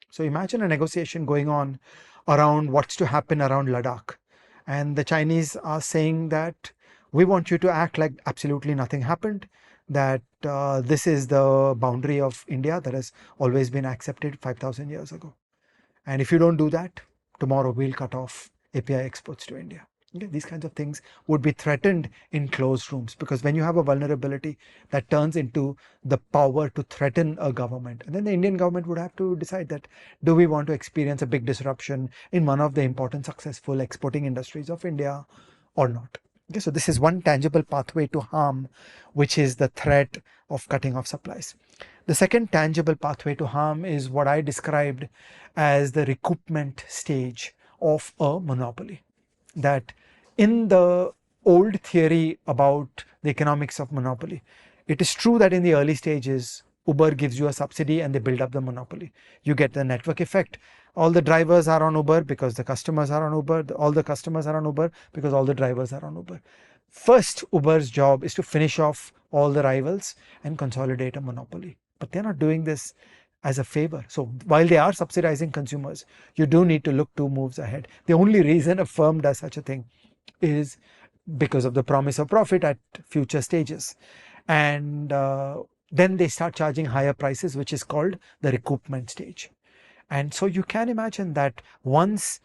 So imagine a negotiation going on around what's to happen around Ladakh. And the Chinese are saying that we want you to act like absolutely nothing happened, that this is the boundary of India that has always been accepted 5,000 years ago. And if you don't do that, tomorrow we'll cut off API exports to India. Okay? These kinds of things would be threatened in closed rooms, because when you have a vulnerability, that turns into the power to threaten a government. And then the Indian government would have to decide that, do we want to experience a big disruption in one of the important successful exporting industries of India or not? Okay, so this is one tangible pathway to harm, which is the threat of cutting off supplies. The second tangible pathway to harm is what I described as the recoupment stage of a monopoly. That in the old theory about the economics of monopoly, it is true that in the early stages, Uber gives you a subsidy and they build up the monopoly. You get the network effect. All the drivers are on Uber because the customers are on Uber. All the customers are on Uber because all the drivers are on Uber. first Uber's job is to finish off all the rivals and consolidate a monopoly. But they're not doing this as a favor. So while they are subsidizing consumers, you do need to look 2 moves ahead. The only reason a firm does such a thing is because of the promise of profit at future stages. And then they start charging higher prices, which is called the recoupment stage. And so you can imagine that once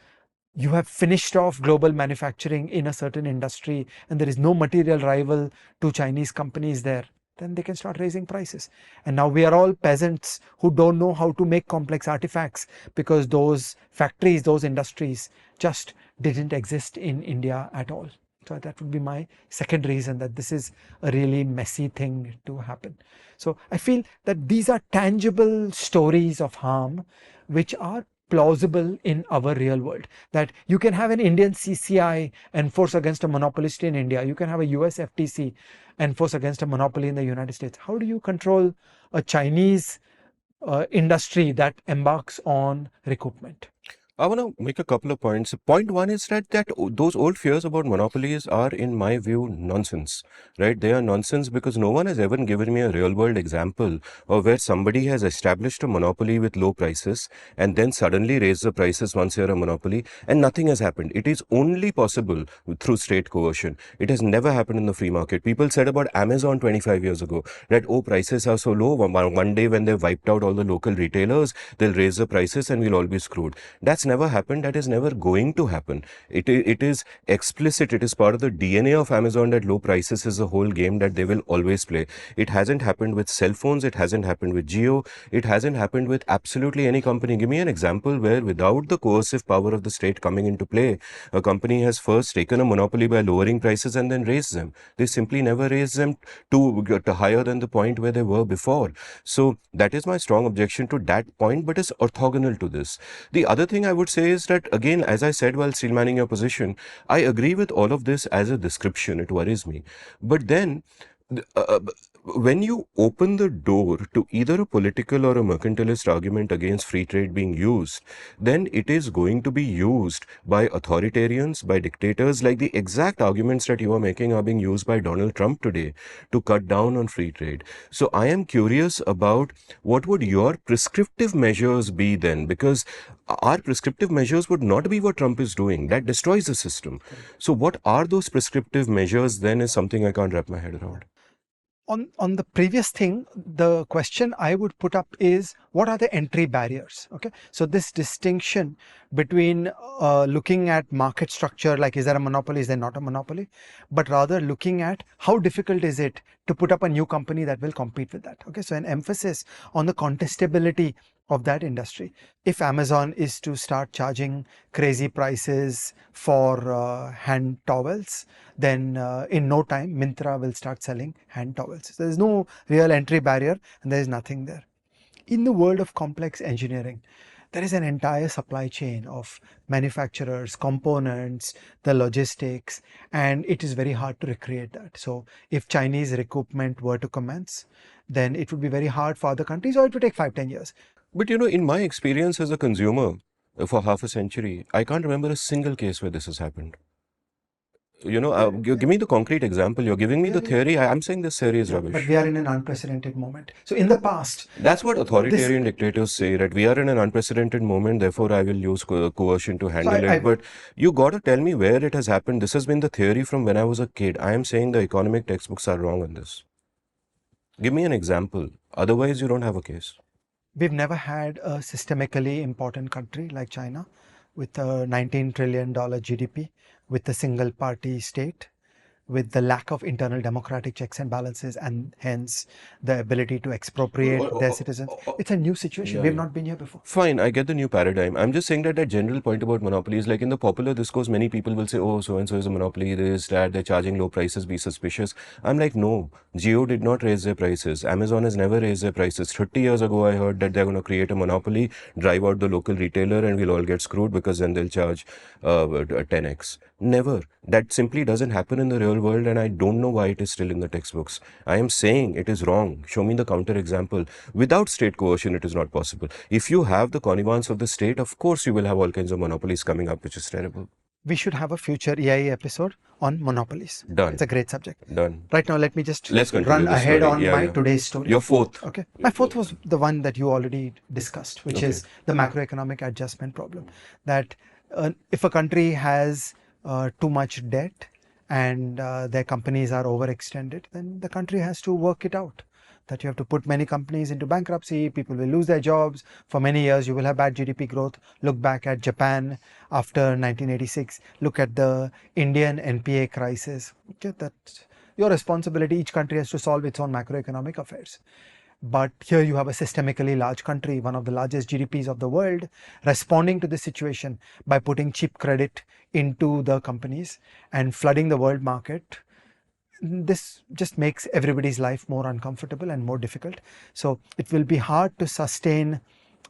you have finished off global manufacturing in a certain industry and there is no material rival to Chinese companies there, then they can start raising prices. And now we are all peasants who don't know how to make complex artifacts because those factories, those industries just didn't exist in India at all. So that would be my second reason that this is a really messy thing to happen. So I feel that these are tangible stories of harm which are plausible in our real world. That you can have an Indian CCI enforce against a monopolist in India. You can have a US FTC enforce against a monopoly in the United States. How do you control a Chinese industry that embarks on recoupment? I want to make a couple of points. Point one is that those old fears about monopolies are, in my view, nonsense. Right? They are nonsense because no one has ever given me a real world example of where somebody has established a monopoly with low prices and then suddenly raised the prices once you're a monopoly and nothing has happened. It is only possible through state coercion. It has never happened in the free market. People said about Amazon 25 years ago that, oh, prices are so low. One day when they've wiped out all the local retailers, they'll raise the prices and we'll all be screwed. That's never happened. That is never going to happen. It is explicit. It is part of the DNA of Amazon that low prices is a whole game that they will always play. It hasn't happened with cell phones. It hasn't happened with Geo. It hasn't happened with absolutely any company. Give me an example where without the coercive power of the state coming into play, a company has first taken a monopoly by lowering prices and then raised them. They simply never raised them to higher than the point where they were before. So that is my strong objection to that point, but it's orthogonal to this. The other thing I would say is that, again, as I said while steel manning your position, I agree with all of this as a description. It worries me. But then, when you open the door to either a political or a mercantilist argument against free trade being used, then it is going to be used by authoritarians, by dictators, like the exact arguments that you are making are being used by Donald Trump today to cut down on free trade. So I am curious about what would your prescriptive measures be then, because our prescriptive measures would not be what Trump is doing. That destroys the system. So what are those prescriptive measures then is something I can't wrap my head around. On the previous thing, the question I would put up is, what are the entry barriers? Okay, so this distinction between looking at market structure, like is there a monopoly, is there not a monopoly, but rather looking at how difficult is it to put up a new company that will compete with that. Okay, so an emphasis on the contestability of that industry. If Amazon is to start charging crazy prices for hand towels, then in no time Myntra will start selling hand towels. So there's no real entry barrier and there is nothing there. In the world of complex engineering, there is an entire supply chain of manufacturers, components, the logistics, and it is very hard to recreate that. So if Chinese recoupment were to commence, then it would be very hard for other countries, or it would take 5-10 years. But you know, in my experience as a consumer for half a century, I can't remember a single case where this has happened. You know, give me the concrete example. You're giving me the theory. I'm saying this theory is But rubbish. we are in an unprecedented moment. So in the past, That's what authoritarian dictators say, that we are in an unprecedented moment, therefore I will use coercion to handle it. But you got to tell me where it has happened. This has been the theory from when I was a kid. I am saying the economic textbooks are wrong on this. Give me an example. Otherwise, you don't have a case. We've never had a systemically important country like China with a $19 trillion GDP, with a single party state, with the lack of internal democratic checks and balances, and hence the ability to expropriate their citizens. It's a new situation. We've not been here before. Fine, I get the new paradigm. I'm just saying that that general point about monopolies, like in the popular discourse, many people will say, oh, so and so is a monopoly, this, that, they're charging low prices, be suspicious. I'm like, no, Geo did not raise their prices. Amazon has never raised their prices. 30 years ago, I heard that they're going to create a monopoly, drive out the local retailer, and we'll all get screwed because then they'll charge 10x. Never. That simply doesn't happen in the real world, and I don't know why it is still in the textbooks. I am saying it is wrong. Show me the counter example. Without state coercion, it is not possible. If you have the connivance of the state, of course you will have all kinds of monopolies coming up, which is terrible. we should have a future EIE episode on monopolies. It's Done. a great subject. Done. Right now, let me just Let's continue run the ahead story. on Yeah, my yeah. today's story. Your fourth. Okay. My fourth was the one that you already discussed, which Okay. is the macroeconomic adjustment problem. That if a country has too much debt and their companies are overextended, then the country has to work it out. That you have to put many companies into bankruptcy, people will lose their jobs. For many years, you will have bad GDP growth. Look back at Japan after 1986. Look at the Indian NPA crisis. Okay, that's your responsibility. Each country has to solve its own macroeconomic affairs. But here you have a systemically large country, one of the largest GDPs of the world, responding to this situation by putting cheap credit into the companies and flooding the world market. This just makes everybody's life more uncomfortable and more difficult. So it will be hard to sustain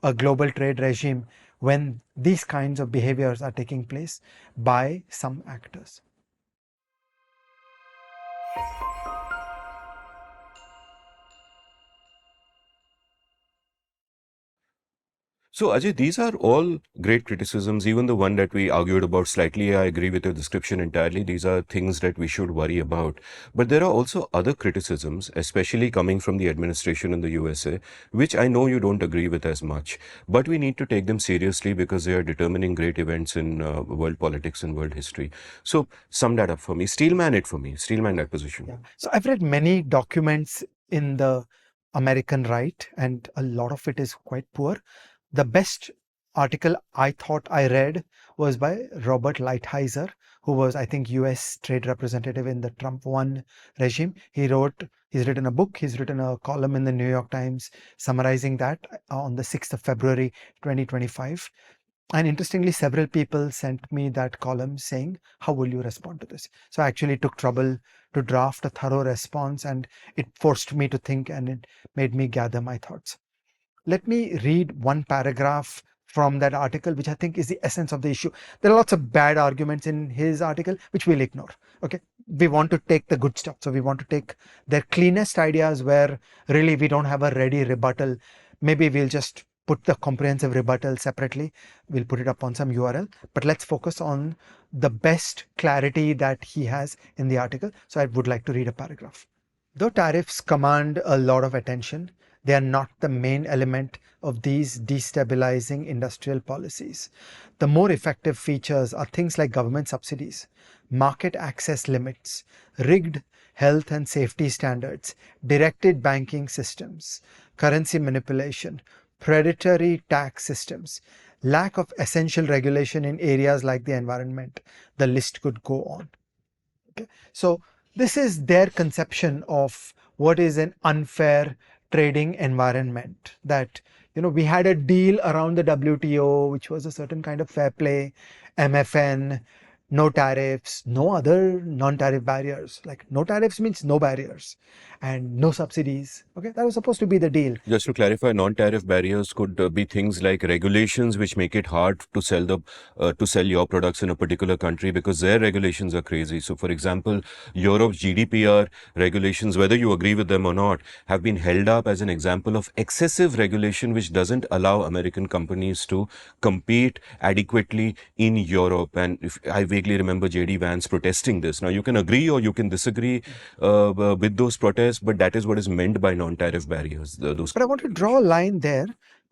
a global trade regime when these kinds of behaviors are taking place by some actors. So, Ajay, these are all great criticisms. Even the one that we argued about slightly, I agree with your description entirely. These are things that we should worry about. But there are also other criticisms, especially coming from the administration in the USA, which I know you don't agree with as much. But we need to take them seriously because they are determining great events in world politics and world history. So, sum that up for me. Steelman it for me. Steelman that position. Yeah. So I've read many documents in the American right, and a lot of it is quite poor. The best article I thought I read was by Robert Lighthizer, who was, I think, US trade representative in the Trump 1 regime. He's written a book, he's written a column in the New York Times summarizing that on the 6th of February 2025. And interestingly, several people sent me that column saying, how will you respond to this? So I actually took trouble to draft a thorough response, and it forced me to think and it made me gather my thoughts. Let me read one paragraph from that article, which I think is the essence of the issue. There are lots of bad arguments in his article, which we'll ignore. Okay. We want to take the good stuff. So we want to take their cleanest ideas where really we don't have a ready rebuttal. Maybe we'll just put the comprehensive rebuttal separately. We'll put it up on some URL, but let's focus on the best clarity that he has in the article. So I would like to read a paragraph. Though tariffs command a lot of attention, they are not the main element of these destabilizing industrial policies. The more effective features are things like government subsidies, market access limits, rigged health and safety standards, directed banking systems, currency manipulation, predatory tax systems, lack of essential regulation in areas like the environment. The list could go on. Okay. So this is their conception of what is an unfair trading environment. That, we had a deal around the WTO, which was a certain kind of fair play, MFN, no tariffs, no other non-tariff barriers. Like no tariffs means no barriers and no subsidies. Okay, that was supposed to be the deal. Just to clarify, non-tariff barriers could be things like regulations which make it hard to sell your products in a particular country because their regulations are crazy. So, for example, Europe's GDPR regulations, whether you agree with them or not, have been held up as an example of excessive regulation which doesn't allow American companies to compete adequately in Europe. And if I vaguely remember JD Vance protesting this. Now, you can agree or you can disagree with those protests, but that is what is meant by non-tariff barriers. But I want to draw a line there.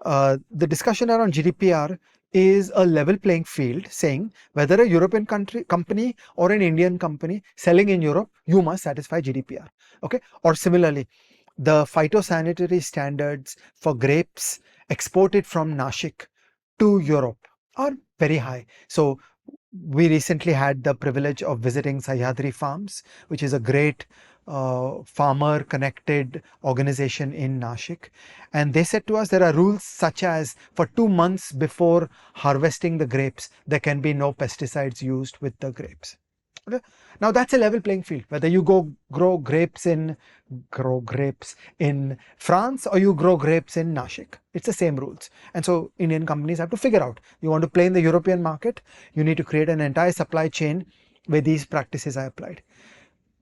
The discussion around GDPR is a level playing field, saying whether a European company or an Indian company selling in Europe, you must satisfy GDPR. Okay. Or similarly, the phytosanitary standards for grapes exported from Nashik to Europe are very high. So we recently had the privilege of visiting Sahyadri Farms, which is a great farmer connected organization in Nashik. And they said to us there are rules such as for 2 months before harvesting the grapes, there can be no pesticides used with the grapes. Okay. Now that's a level playing field. Whether you go grow grapes in France or you grow grapes in Nashik, it's the same rules. And so Indian companies have to figure out, you want to play in the European market, you need to create an entire supply chain where these practices are applied.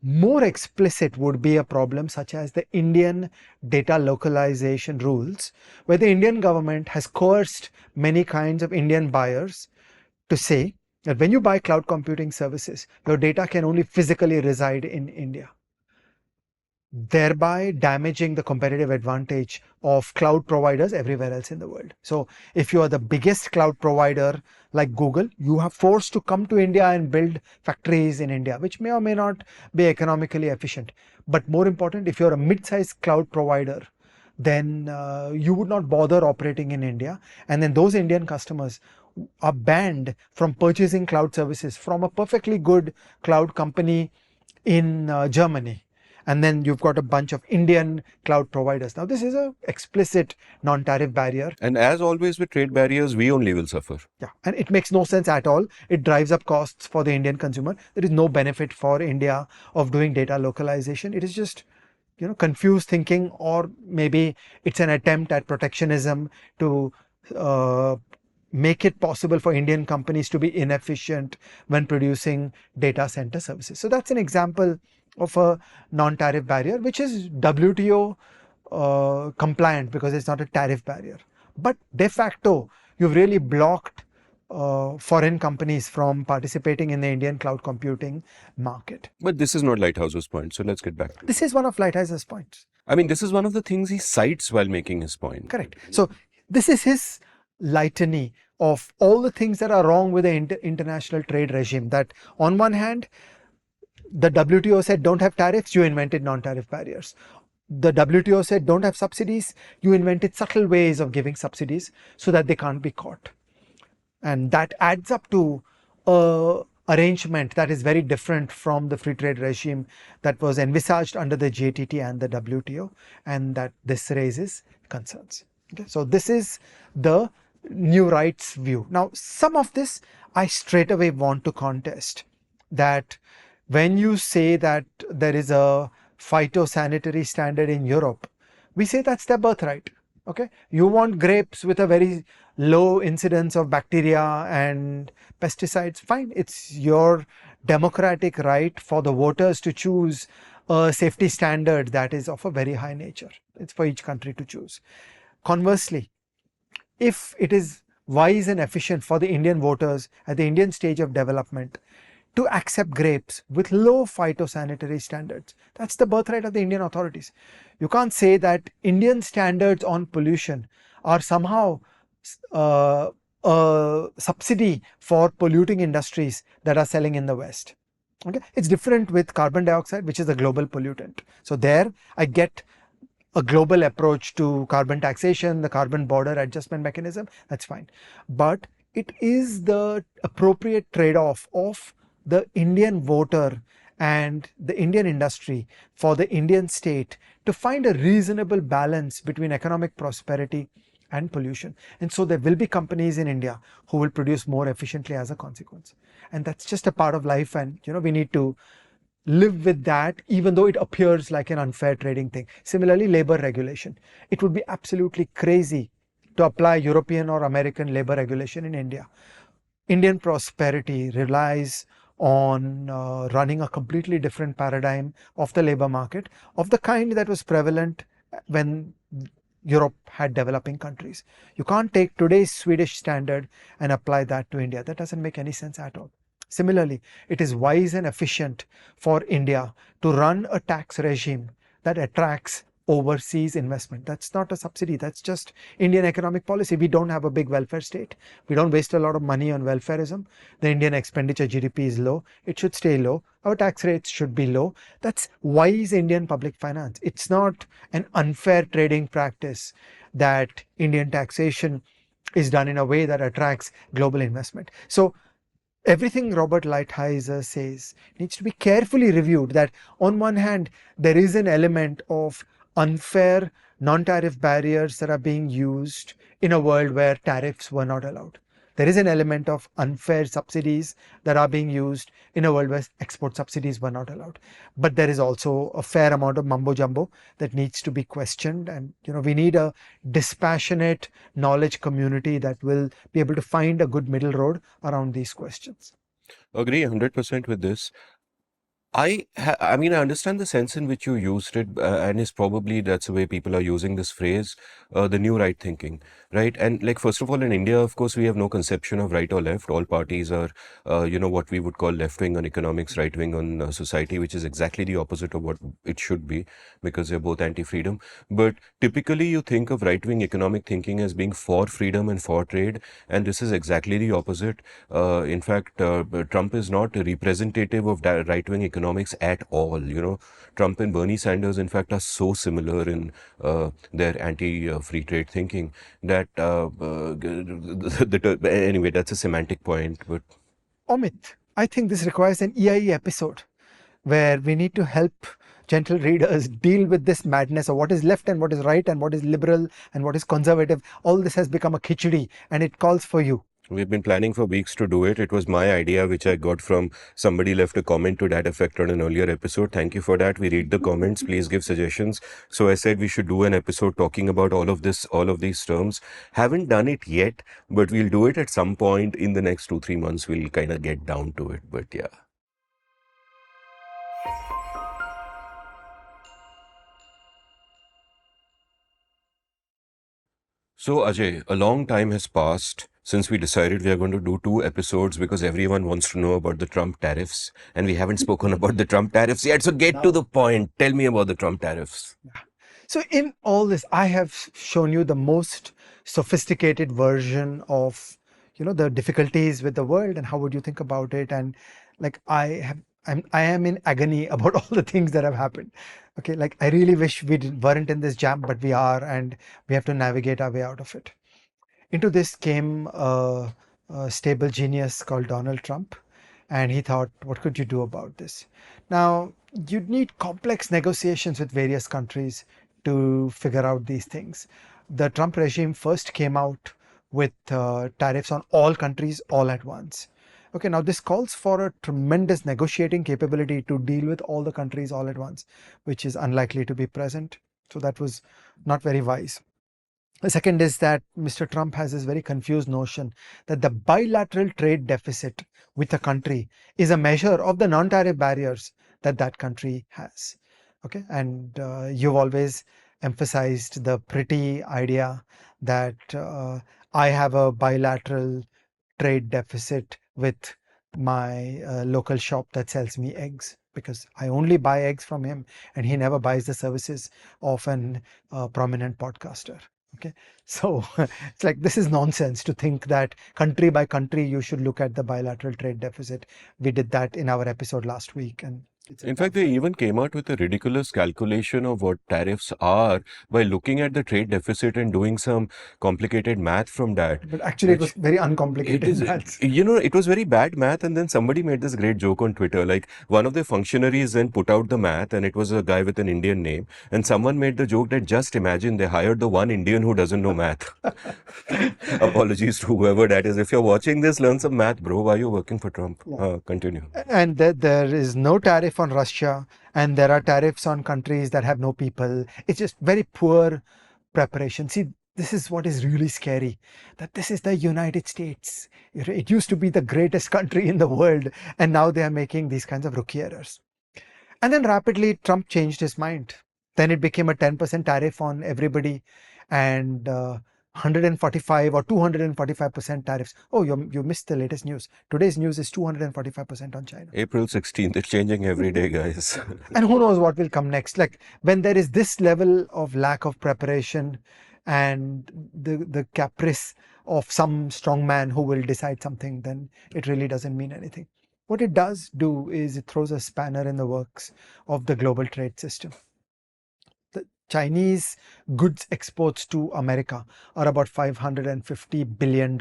More explicit would be a problem such as the Indian data localization rules, where the Indian government has coerced many kinds of Indian buyers to say that when you buy cloud computing services, your data can only physically reside in India, thereby damaging the competitive advantage of cloud providers everywhere else in the world. So if you are the biggest cloud provider like Google, you are forced to come to India and build factories in India, which may or may not be economically efficient. But more important, if you're a mid-sized cloud provider, then you would not bother operating in India. And then those Indian customers are banned from purchasing cloud services from a perfectly good cloud company in Germany. And then you've got a bunch of Indian cloud providers. Now, this is a explicit non-tariff barrier. And as always with trade barriers, we only will suffer. Yeah, and it makes no sense at all. It drives up costs for the Indian consumer. There is no benefit for India of doing data localization. It is just, confused thinking, or maybe it's an attempt at protectionism to make it possible for Indian companies to be inefficient when producing data center services. So that's an example of a non-tariff barrier, which is WTO compliant because it's not a tariff barrier. But de facto, you've really blocked foreign companies from participating in the Indian cloud computing market. But this is not Lighthouse's point, so let's get back to it. This is one of Lighthouse's points. I mean, this is one of the things he cites while making his point. Correct. So this is his litany of all the things that are wrong with the international trade regime. That on one hand, the WTO said don't have tariffs, you invented non-tariff barriers. The WTO said don't have subsidies, you invented subtle ways of giving subsidies so that they can't be caught. And that adds up to a arrangement that is very different from the free trade regime that was envisaged under the GATT and the WTO, and that this raises concerns. Okay, so this is the new rights view. Now, some of this I straight away want to contest, that when you say that there is a phytosanitary standard in Europe, we say that's their birthright. Okay, you want grapes with a very low incidence of bacteria and pesticides, fine. It's your democratic right for the voters to choose a safety standard that is of a very high nature. It's for each country to choose. Conversely, if it is wise and efficient for the Indian voters at the Indian stage of development to accept grapes with low phytosanitary standards, that's the birthright of the Indian authorities. You can't say that Indian standards on pollution are somehow a subsidy for polluting industries that are selling in the West. Okay, it's different with carbon dioxide, which is a global pollutant. So there I get a global approach to carbon taxation, the carbon border adjustment mechanism, that's fine. But it is the appropriate trade-off of the Indian voter and the Indian industry for the Indian state to find a reasonable balance between economic prosperity and pollution. And so there will be companies in India who will produce more efficiently as a consequence. And that's just a part of life, and we need to live with that, even though it appears like an unfair trading thing. Similarly, labor regulation. It would be absolutely crazy to apply European or American labor regulation in India. Indian prosperity relies on running a completely different paradigm of the labor market, of the kind that was prevalent when Europe had developing countries. You can't take today's Swedish standard and apply that to India. That doesn't make any sense at all. Similarly, it is wise and efficient for India to run a tax regime that attracts overseas investment. That's not a subsidy. That's just Indian economic policy. We don't have a big welfare state. We don't waste a lot of money on welfareism. The Indian expenditure GDP is low. It should stay low. Our tax rates should be low. That's wise Indian public finance. It's not an unfair trading practice that Indian taxation is done in a way that attracts global investment. So everything Robert Lighthizer says needs to be carefully reviewed, that on one hand, there is an element of unfair non-tariff barriers that are being used in a world where tariffs were not allowed. There is an element of unfair subsidies that are being used in a world where export subsidies were not allowed. But there is also a fair amount of mumbo jumbo that needs to be questioned. And, we need a dispassionate knowledge community that will be able to find a good middle road around these questions. Agree 100% with this. I mean, I understand the sense in which you used it, and is probably that's the way people are using this phrase, the new right thinking, right? And like, first of all, in India, of course, we have no conception of right or left. All parties are, what we would call left wing on economics, right wing on society, which is exactly the opposite of what it should be, because they're both anti-freedom. But typically, you think of right wing economic thinking as being for freedom and for trade, and this is exactly the opposite. In fact, Trump is not representative of right wing economics at all. Trump and Bernie Sanders, in fact, are so similar in their anti free trade thinking that, anyway, that's a semantic point. But Amit, I think this requires an EIE episode where we need to help gentle readers deal with this madness of what is left and what is right and what is liberal and what is conservative. All this has become a khichdi and it calls for you. we've been planning for weeks to do it. It was my idea, which I got from somebody left a comment to that effect on an earlier episode. Thank you for that. We read the comments. Please give suggestions. So I said we should do an episode talking about all of this, all of these terms. Haven't done it yet, but we'll do it at some point in the next 2-3 months. We'll kind of get down to it. But yeah. So, Ajay, a long time has passed since we decided we are going to do 2 episodes because everyone wants to know about the Trump tariffs, and we haven't spoken about the Trump tariffs yet. So, get to the point. Tell me about the Trump tariffs. So, in all this, I have shown you the most sophisticated version of, the difficulties with the world and how would you think about it. And like I am in agony about all the things that have happened. Okay, like I really wish weren't in this jam, but we are, and we have to navigate our way out of it. Into this came a stable genius called Donald Trump, and he thought, what could you do about this? Now, you'd need complex negotiations with various countries to figure out these things. The Trump regime first came out with tariffs on all countries all at once. Okay, now this calls for a tremendous negotiating capability to deal with all the countries all at once, which is unlikely to be present. So that was not very wise. The second is that Mr. Trump has this very confused notion that the bilateral trade deficit with a country is a measure of the non-tariff barriers that that country has. Okay, and you've always emphasized the pretty idea that I have a bilateral trade deficit with my local shop that sells me eggs because I only buy eggs from him and he never buys the services of an prominent podcaster. Okay, so it's like this is nonsense to think that country by country you should look at the bilateral trade deficit. We did that in our episode last week, and In fact, they even came out with a ridiculous calculation of what tariffs are by looking at the trade deficit and doing some complicated math from that. but actually it was very uncomplicated maths. It was very bad math. And then somebody made this great joke on Twitter. Like, one of the functionaries then put out the math, and it was a guy with an Indian name. And someone made the joke that just imagine they hired the one Indian who doesn't know math. Apologies to whoever that is. If you're watching this, learn some math, bro. Why are you working for Trump? Continue. And there is no tariff on Russia, and there are tariffs on countries that have no people. It's just very poor preparation. See, this is what is really scary, that this is the United States. It used to be the greatest country in the world, and now they are making these kinds of rookie errors. And then rapidly, Trump changed his mind. Then it became a 10% tariff on everybody, and 145 or 245% tariffs. Oh, you missed the latest news. Today's news is 245% on China. April 16th. It's changing every day, guys. And who knows what will come next. Like when there is this level of lack of preparation and the caprice of some strong man who will decide something, then it really doesn't mean anything. What it does do is it throws a spanner in the works of the global trade system. The Chinese goods exports to America are about $550 billion.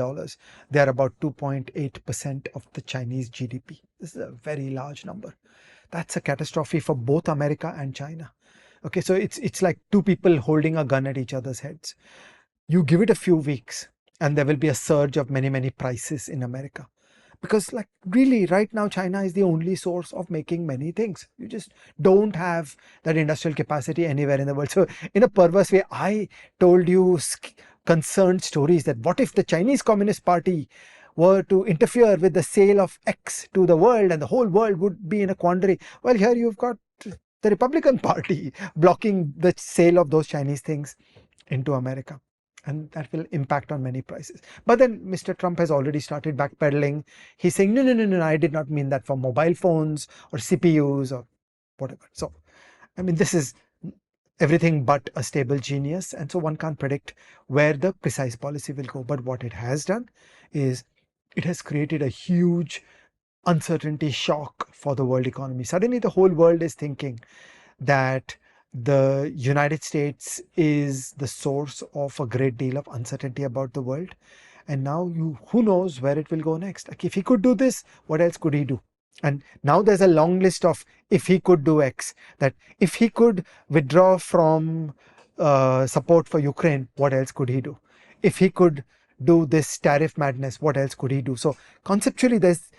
They are about 2.8% of the Chinese GDP. This is a very large number. That's a catastrophe for both America and China. Okay, so it's like two people holding a gun at each other's heads. You give it a few weeks and there will be a surge of many prices in America. Because like really right now China is the only source of making many things. You just don't have that industrial capacity anywhere in the world. So in a perverse way, I told you concerned stories that what if the Chinese Communist Party were to interfere with the sale of X to the world, and the whole world would be in a quandary. Well, here you've got the Republican Party blocking the sale of those Chinese things into America. And that will impact on many prices. But then Mr. Trump has already started backpedaling. He's saying, no, no, no, no, I did not mean that for mobile phones or CPUs or whatever. So, I mean, this is everything but a stable genius. And so one can't predict where the precise policy will go. But what it has done is it has created a huge uncertainty shock for the world economy. Suddenly, the whole world is thinking that the United States is the source of a great deal of uncertainty about the world. And now who knows where it will go next? Like if he could do this, what else could he do? And now there's a long list of if he could do X, that if he could withdraw from support for Ukraine, what else could he do? If he could do this tariff madness, what else could he do? So conceptually, there's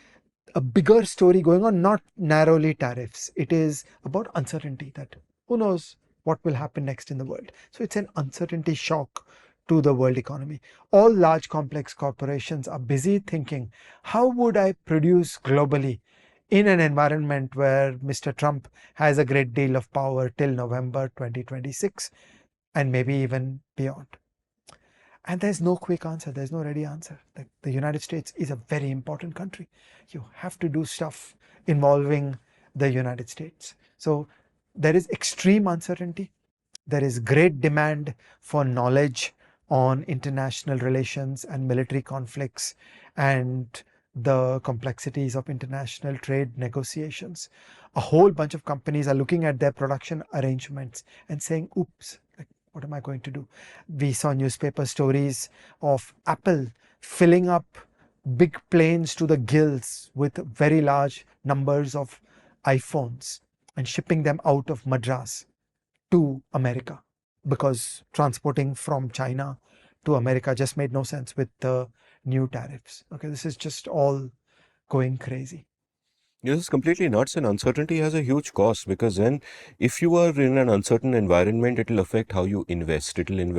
a bigger story going on, not narrowly tariffs. It is about uncertainty, that who knows what will happen next in the world. So it's an uncertainty shock to the world economy. All large complex corporations are busy thinking, how would I produce globally in an environment where Mr. Trump has a great deal of power till November 2026 and maybe even beyond? And there's no quick answer. There's no ready answer. The United States is a very important country. You have to do stuff involving the United States. So there is extreme uncertainty. There is great demand for knowledge on international relations and military conflicts and the complexities of international trade negotiations. A whole bunch of companies are looking at their production arrangements and saying, oops, what am I going to do? We saw newspaper stories of Apple filling up big planes to the gills with very large numbers of iPhones and shipping them out of Madras to America, because transporting from China to America just made no sense with the new tariffs. Okay, this is just all going crazy. This is completely nuts, and uncertainty has a huge cost, because then if you are in an uncertain environment, it will affect how you invest. It will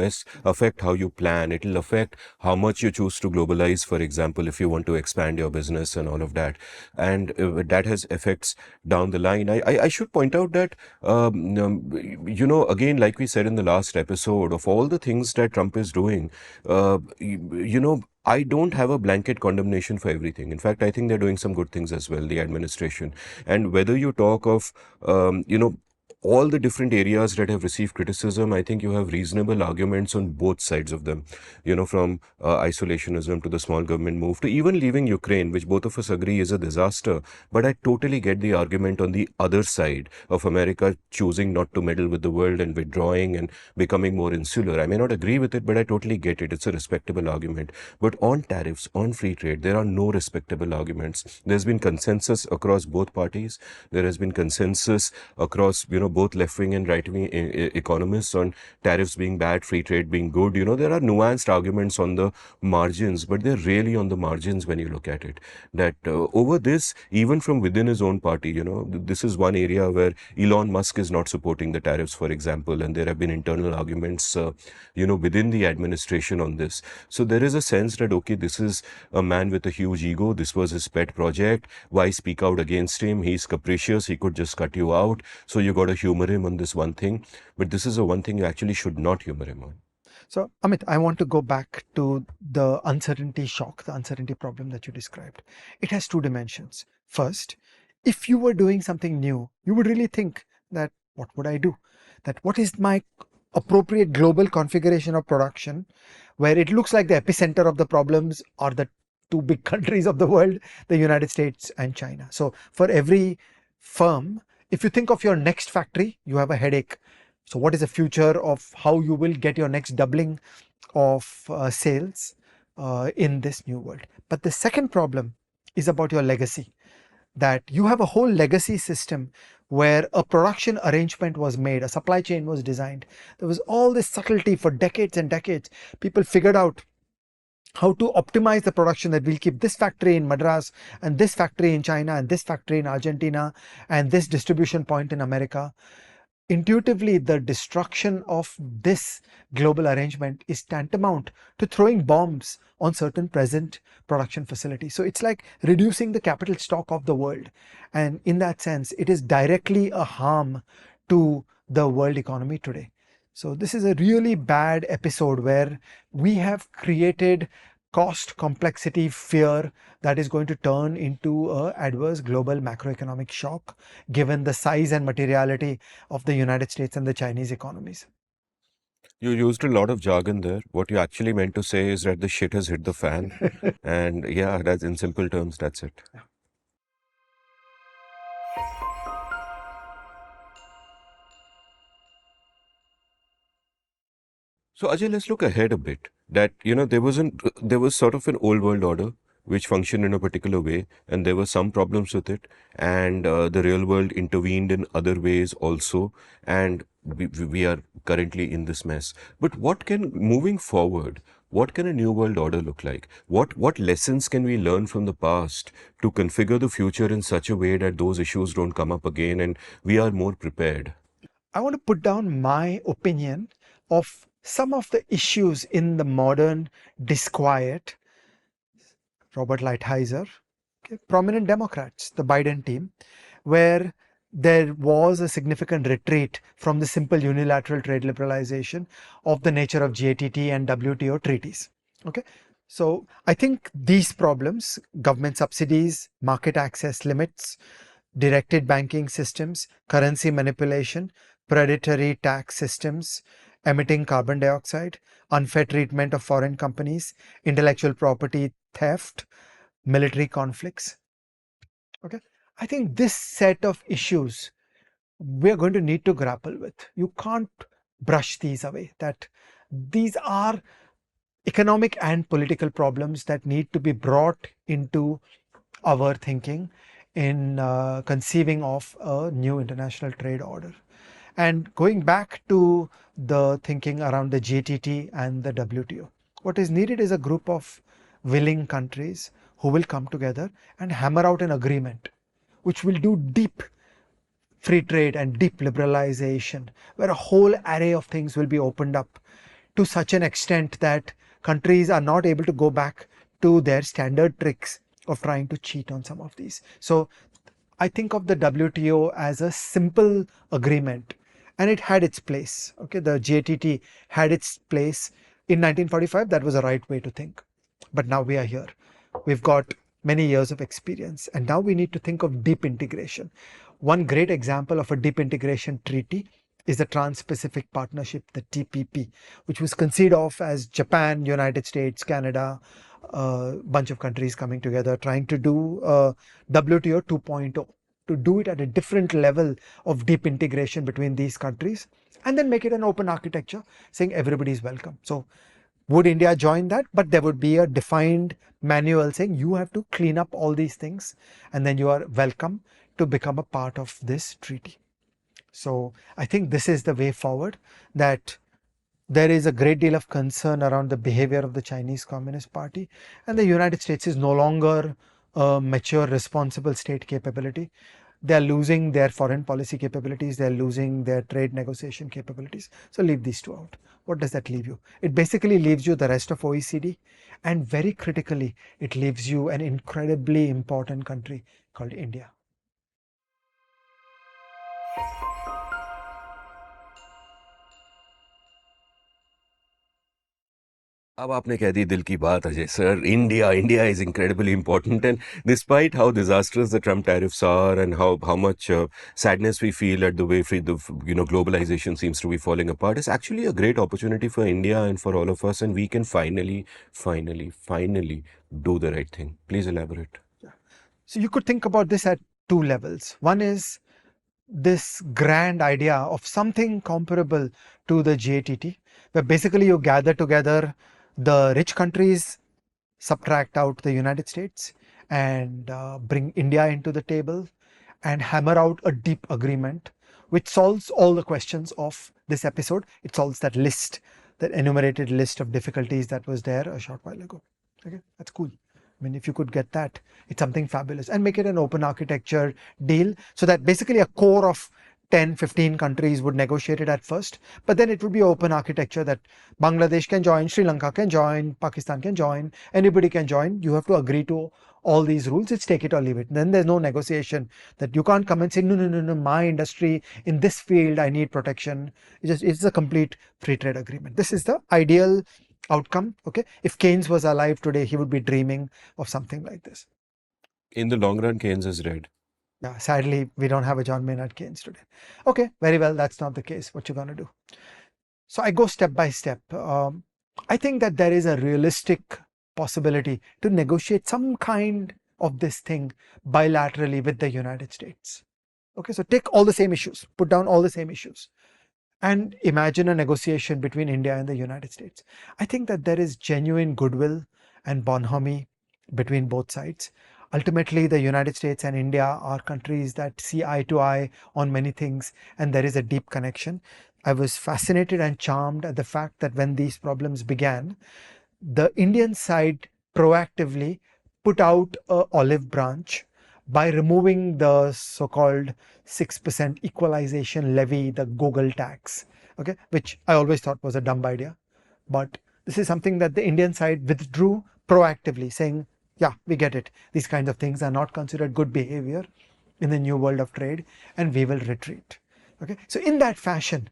affect how you plan. It will affect how much you choose to globalize, for example, if you want to expand your business and all of that. And that has effects down the line. I should point out that, again, like we said in the last episode, of all the things that Trump is doing, I don't have a blanket condemnation for everything. In fact, I think they're doing some good things as well, the administration. And whether you talk of, all the different areas that have received criticism, I think you have reasonable arguments on both sides of them. From isolationism to the small government move to even leaving Ukraine, which both of us agree is a disaster. But I totally get the argument on the other side of America choosing not to meddle with the world and withdrawing and becoming more insular. I may not agree with it, but I totally get it. It's a respectable argument. But on tariffs, on free trade, there are no respectable arguments. There's been consensus across both parties. There has been consensus across, both left-wing and right-wing economists on tariffs being bad, free trade being good. There are nuanced arguments on the margins, but they're really on the margins when you look at it. That over this, even from within his own party, this is one area where Elon Musk is not supporting the tariffs, for example, and there have been internal arguments, within the administration on this. So there is a sense that, okay, this is a man with a huge ego. This was his pet project. Why speak out against him? He's capricious. He could just cut you out. So you got to humor him on this one thing. But this is a one thing you actually should not humor him on. So, Amit, I want to go back to the uncertainty shock, the uncertainty problem that you described. It has two dimensions. First, if you were doing something new, you would really think that, what would I do? That what is my appropriate global configuration of production, where it looks like the epicenter of the problems are the two big countries of the world, the United States and China. So for every firm, if you think of your next factory, you have a headache. So what is the future of how you will get your next doubling of sales in this new world? But the second problem is about your legacy, that you have a whole legacy system where a production arrangement was made, a supply chain was designed. There was all this subtlety for decades and decades. People figured out how to optimize the production, that we'll keep this factory in Madras and this factory in China and this factory in Argentina and this distribution point in America. intuitively, the destruction of this global arrangement is tantamount to throwing bombs on certain present production facilities. So it's like reducing the capital stock of the world. And in that sense, it is directly a harm to the world economy today. So this is a really bad episode where we have created cost, complexity, fear that is going to turn into a adverse global macroeconomic shock given the size and materiality of the United States and the Chinese economies. You used a lot of jargon there. What you actually meant to say is that the shit has hit the fan. And yeah, that's in simple terms, that's it. So Ajay, let's look ahead a bit. That there was sort of an old world order which functioned in a particular way, and there were some problems with it, and the real world intervened in other ways also, and we are currently in this mess. But moving forward, what can a new world order look like? What lessons can we learn from the past to configure the future in such a way that those issues don't come up again, and we are more prepared? I want to put down my opinion of some of the issues in the modern disquiet. Robert Lighthizer, okay, prominent Democrats, the Biden team, where there was a significant retreat from the simple unilateral trade liberalization of the nature of GATT and WTO treaties. Okay, so I think these problems, government subsidies, market access limits, directed banking systems, currency manipulation, predatory tax systems, emitting carbon dioxide, unfair treatment of foreign companies, intellectual property theft, military conflicts. Okay, I think this set of issues we're going to need to grapple with. You can't brush these away. That these are economic and political problems that need to be brought into our thinking in conceiving of a new international trade order. And going back to the thinking around the GTT and the WTO, what is needed is a group of willing countries who will come together and hammer out an agreement which will do deep free trade and deep liberalization, where a whole array of things will be opened up to such an extent that countries are not able to go back to their standard tricks of trying to cheat on some of these. So I think of the WTO as a simple agreement, and it had its place. Okay, the JTT had its place in 1945. That was the right way to think. But now we are here. We've got many years of experience, and now we need to think of deep integration. One great example of a deep integration treaty is the Trans-Pacific Partnership, the TPP, which was conceived of as Japan, United States, Canada, a bunch of countries coming together, trying to do WTO 2.0, to do it at a different level of deep integration between these countries, and then make it an open architecture, saying everybody is welcome. So would India join that? But there would be a defined manual saying you have to clean up all these things, and then you are welcome to become a part of this treaty. So I think this is the way forward, that there is a great deal of concern around the behavior of the Chinese Communist Party, and the United States is no longer a mature, responsible state capability. They are losing their foreign policy capabilities, they are losing their trade negotiation capabilities. So leave these two out. What does that leave you? It basically leaves you the rest of OECD, and very critically, it leaves you an incredibly important country called India. अब आपने कह दी दिल की बात Ajay sir. India is incredibly important, and despite how disastrous the Trump tariffs are and how much sadness we feel at the way globalization seems to be falling apart, it's actually a great opportunity for India and for all of us, and we can finally do the right thing. Please elaborate. So you could think about this at two levels. One is this grand idea of something comparable to the GATT, where basically you gather together the rich countries, subtract out the United States, and bring India into the table and hammer out a deep agreement which solves all the questions of this episode. It solves that list, that enumerated list of difficulties that was there a short while ago. Okay, that's cool. I mean, if you could get that, it's something fabulous, and make it an open architecture deal so that basically a core of 10, 15 countries would negotiate it at first, but then it would be open architecture that Bangladesh can join, Sri Lanka can join, Pakistan can join, anybody can join. You have to agree to all these rules. It's take it or leave it. Then there's no negotiation that you can't come and say, no, no, no, no, my industry in this field, I need protection. It's a complete free trade agreement. This is the ideal outcome. Okay. If Keynes was alive today, he would be dreaming of something like this. In the long run, Keynes is red. Yeah, sadly, we don't have a John Maynard Keynes today. Okay, very well. That's not the case. What you're going to do? So I go step by step. I think that there is a realistic possibility to negotiate some kind of this thing bilaterally with the United States. Okay, so take all the same issues, put down all the same issues, and imagine a negotiation between India and the United States. I think that there is genuine goodwill and bonhomie between both sides. Ultimately, the United States and India are countries that see eye to eye on many things, and there is a deep connection. I was fascinated and charmed at the fact that when these problems began, the Indian side proactively put out a olive branch by removing the so-called 6% equalization levy, the Google tax, okay, which I always thought was a dumb idea. But this is something that the Indian side withdrew proactively, saying, yeah, we get it. These kinds of things are not considered good behavior in the new world of trade, and we will retreat. Okay, so in that fashion,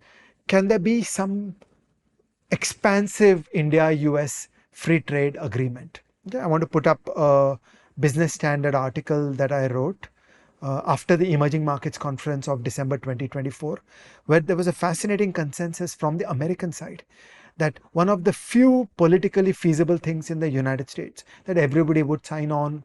can there be some expansive India-US free trade agreement? Okay, I want to put up a Business Standard article that I wrote after the Emerging Markets Conference of December 2024, where there was a fascinating consensus from the American side that one of the few politically feasible things in the United States that everybody would sign on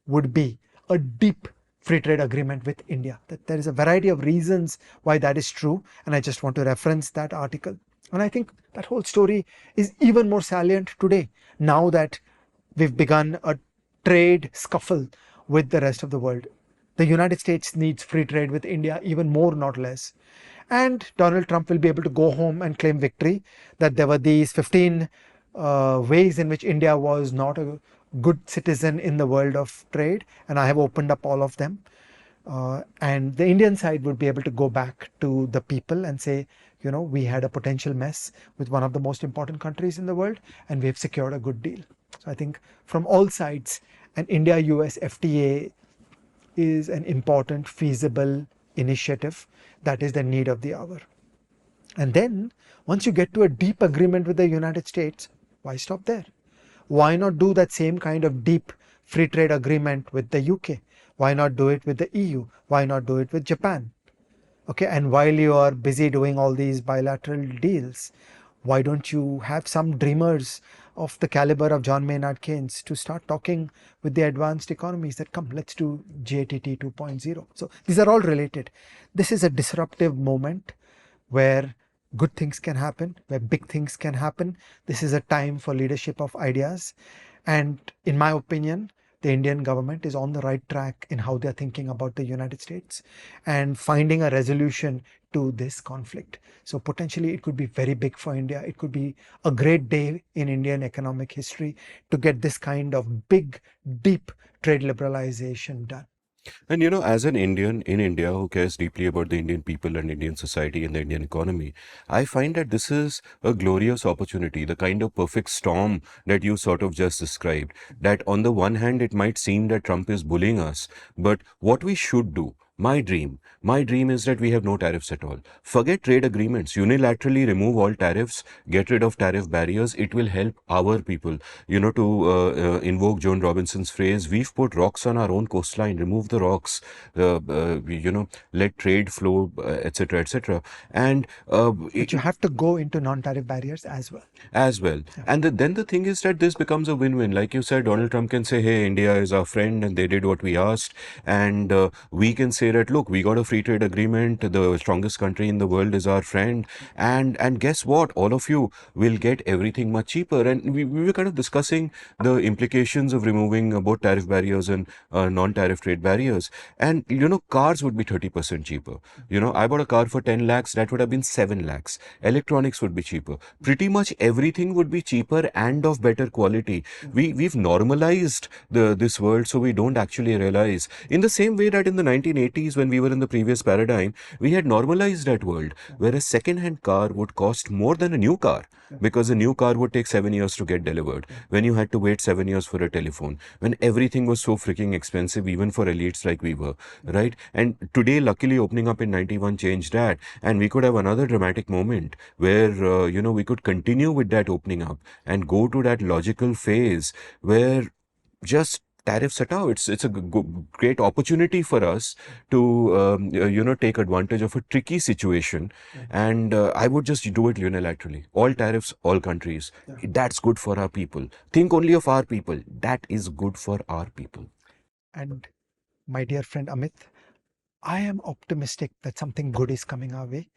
would be a deep free trade agreement with India. That there is a variety of reasons why that is true, and I just want to reference that article. And I think that whole story is even more salient today, now that we've begun a trade scuffle with the rest of the world. The United States needs free trade with India even more, not less. And Donald Trump will be able to go home and claim victory that there were these 15 ways in which India was not a good citizen in the world of trade, and I have opened up all of them. And the Indian side would be able to go back to the people and say, you know, we had a potential mess with one of the most important countries in the world, and we've secured a good deal. So I think from all sides, an India-US FTA is an important, feasible initiative that is the need of the hour. And then once you get to a deep agreement with the United States, why stop there? Why not do that same kind of deep free trade agreement with the UK? Why not do it with the EU? Why not do it with Japan? Okay, and while you are busy doing all these bilateral deals, why don't you have some dreamers of the caliber of John Maynard Keynes to start talking with the advanced economies that come, let's do GATT 2.0. So these are all related. This is a disruptive moment where good things can happen, where big things can happen. This is a time for leadership of ideas. And in my opinion, the Indian government is on the right track in how they're thinking about the United States and finding a resolution to this conflict. So potentially it could be very big for India. It could be a great day in Indian economic history to get this kind of big, deep trade liberalization done. And as an Indian in India who cares deeply about the Indian people and Indian society and the Indian economy, I find that this is a glorious opportunity, the kind of perfect storm that you sort of just described. That on the one hand, it might seem that Trump is bullying us, but what we should do, my dream is that we have no tariffs at all. Forget trade agreements. Unilaterally remove all tariffs, get rid of tariff barriers. It will help our people. To invoke Joan Robinson's phrase, we've put rocks on our own coastline, remove the rocks, let trade flow, etc., etc. And But you have to go into non-tariff barriers as well. Yeah. And then the thing is that this becomes a win-win. Like you said, Donald Trump can say, hey, India is our friend and they did what we asked. And we can say that, look, we got a free trade agreement. The strongest country in the world is our friend. And guess what? All of you will get everything much cheaper. And we were kind of discussing the implications of removing both tariff barriers and non-tariff trade barriers. And, cars would be 30% cheaper. I bought a car for 10 lakhs. That would have been 7 lakhs. Electronics would be cheaper. Pretty much everything would be cheaper and of better quality. We've normalized this world, so we don't actually realize. In the same way that in the 1980s, 80s, when we were in the previous paradigm, we had normalized that world where a second-hand car would cost more than a new car, because a new car would take 7 years to get delivered, when you had to wait 7 years for a telephone, when everything was so freaking expensive, even for elites like we were, right? And today, luckily, opening up in 91 changed that, and we could have another dramatic moment where, we could continue with that opening up and go to that logical phase where just tariffs hataओ. It's a great opportunity for us to take advantage of a tricky situation, and I would just do it unilaterally. All tariffs, all countries. That's good for our people. Think only of our people. That is good for our people. And my dear friend Amit, I am optimistic that something good is coming our way.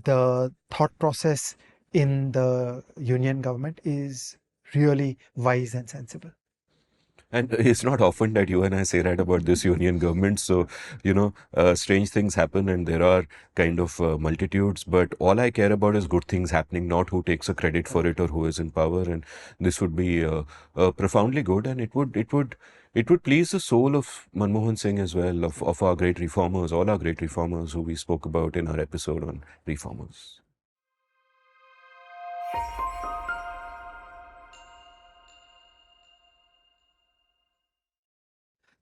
The thought process in the union government is really wise and sensible. And it's not often that you and I say that about this union government. So, strange things happen, and there are kind of multitudes. But all I care about is good things happening, not who takes a credit for it or who is in power. And this would be profoundly good, and it would please the soul of Manmohan Singh as well, of our great reformers, all our great reformers who we spoke about in our episode on reformers.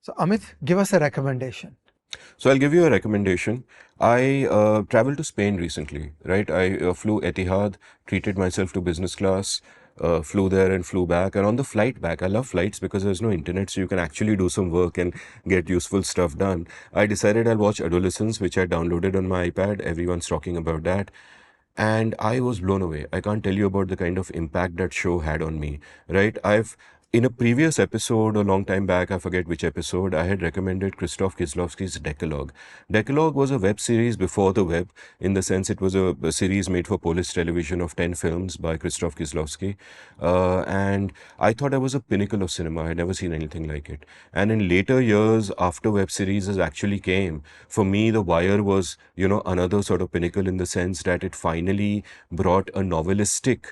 So, Amit, give us a recommendation. So I'll give you a recommendation. I traveled to Spain recently, right? I flew Etihad, treated myself to business class, flew there and flew back. And on the flight back, I love flights because there's no internet, so you can actually do some work and get useful stuff done. I decided I'll watch Adolescence, which I downloaded on my iPad. Everyone's talking about that. And I was blown away. I can't tell you about the kind of impact that show had on me, right? In a previous episode, a long time back, I forget which episode, I had recommended Krzysztof Kieslowski's Decalogue. Decalogue was a web series before the web, in the sense it was a series made for Polish television of 10 films by Krzysztof Kieslowski. And I thought it was a pinnacle of cinema. I had never seen anything like it. And in later years, after web series actually came, for me, The Wire was, another sort of pinnacle, in the sense that it finally brought a novelistic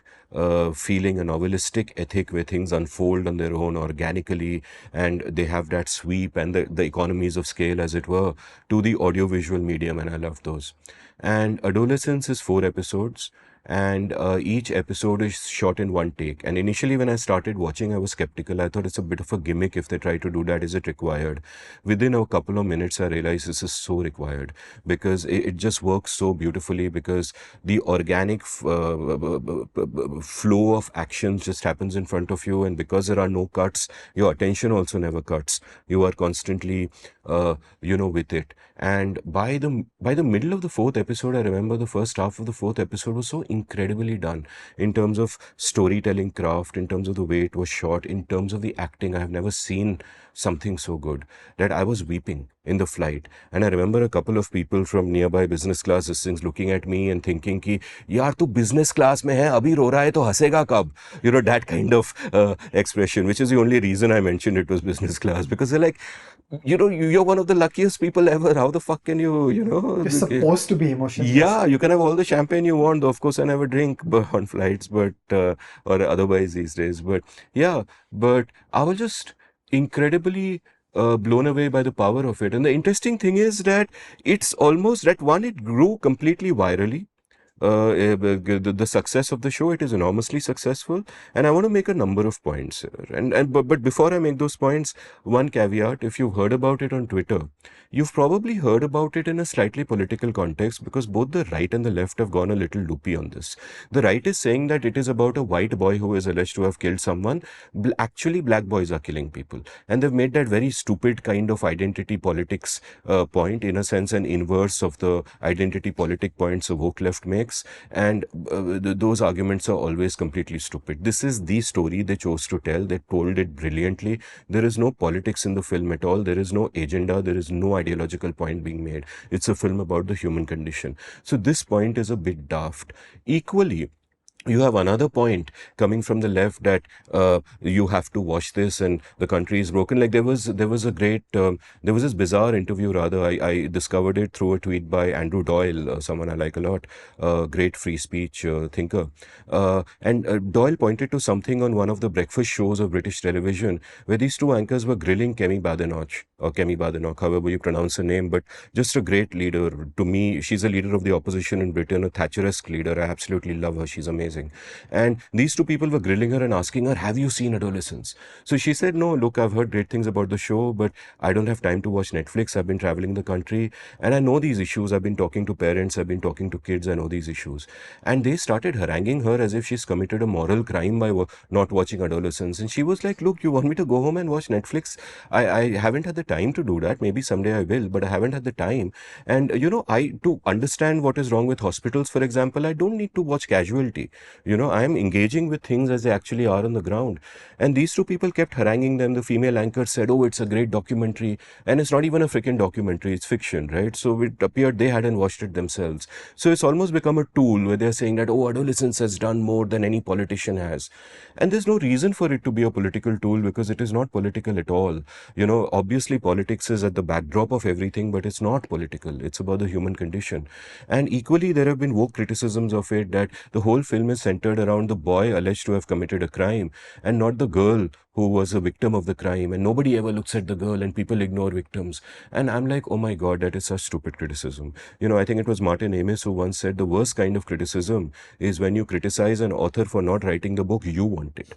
feeling, a novelistic ethic where things unfold on their own organically, and they have that sweep and the economies of scale, as it were, to the audiovisual medium, and I love those. And Adolescence is 4 episodes, and each episode is shot in one take. And initially, when I started watching, I was skeptical. I thought it's a bit of a gimmick if they try to do that. Is it required? Within a couple of minutes, I realized this is so required, because it just works so beautifully, because the organic flow of actions just happens in front of you, and because there are no cuts, your attention also never cuts. You are constantly with it. And by the middle of the fourth episode, I remember the first half of the fourth episode was so incredibly done, in terms of storytelling craft, in terms of the way it was shot, in terms of the acting. I have never seen something so good, that I was weeping in the flight. And I remember a couple of people from nearby business class things looking at me and thinking ki, yaar tu business class mein hai, abhi ro raha hai to hasega kab? That kind of expression, which is the only reason I mentioned it was business class, because they're like, you're one of the luckiest people ever. How the fuck can You're supposed to be emotionless. Yeah, you can have all the champagne you want. Of course, I never drink on flights, but or otherwise these days. But yeah, but I was just incredibly blown away by the power of it. And the interesting thing is that it's almost that one, it grew completely virally. The success of the show, it is enormously successful, and I want to make a number of points here. But before I make those points, one caveat: if you've heard about it on Twitter, you've probably heard about it in a slightly political context, because both the right and the left have gone a little loopy on this. The right is saying that it is about a white boy who is alleged to have killed someone. Actually, black boys are killing people, and they've made that very stupid kind of identity politics point, in a sense an inverse of the identity politic points the woke left makes. And those arguments are always completely stupid. This is the story they chose to tell. They told it brilliantly. There is no politics in the film at all. There is no agenda. There is no ideological point being made. It's a film about the human condition. So this point is a bit daft. Equally, you have another point coming from the left, that you have to watch this and the country is broken. Like there was a great there was this bizarre interview, rather. I discovered it through a tweet by Andrew Doyle, someone I like a lot, great free speech thinker. And Doyle pointed to something on one of the breakfast shows of British television, where these two anchors were grilling Kemi Badenoch. or Kemi Badenoch, however you pronounce her name, but just a great leader. To me, she's a leader of the opposition in Britain, a Thatcheresque leader. I absolutely love her. She's amazing. And these two people were grilling her and asking her, have you seen Adolescence? So she said, no, look, I've heard great things about the show, but I don't have time to watch Netflix. I've been traveling the country and I know these issues. I've been talking to parents, I've been talking to kids, I know these issues. And they started haranguing her as if she's committed a moral crime by not watching Adolescence. And she was like, look, you want me to go home and watch Netflix? I haven't had the time to do that. Maybe someday I will, but I haven't had the time. And to understand what is wrong with hospitals, for example, I don't need to watch Casualty. I am engaging with things as they actually are on the ground. And these two people kept haranguing them. The female anchor said, oh, it's a great documentary. And it's not even a freaking documentary, it's fiction, right? So it appeared they hadn't watched it themselves. So it's almost become a tool where they're saying that, oh, Adolescence has done more than any politician has. And there's no reason for it to be a political tool because it is not political at all. Obviously politics is at the backdrop of everything, but it's not political. It's about the human condition. And equally, there have been woke criticisms of it that the whole film is centered around the boy alleged to have committed a crime and not the girl who was a victim of the crime. And nobody ever looks at the girl and people ignore victims. And I'm like, oh my God, that is such stupid criticism. I think it was Martin Amis who once said the worst kind of criticism is when you criticize an author for not writing the book you wanted.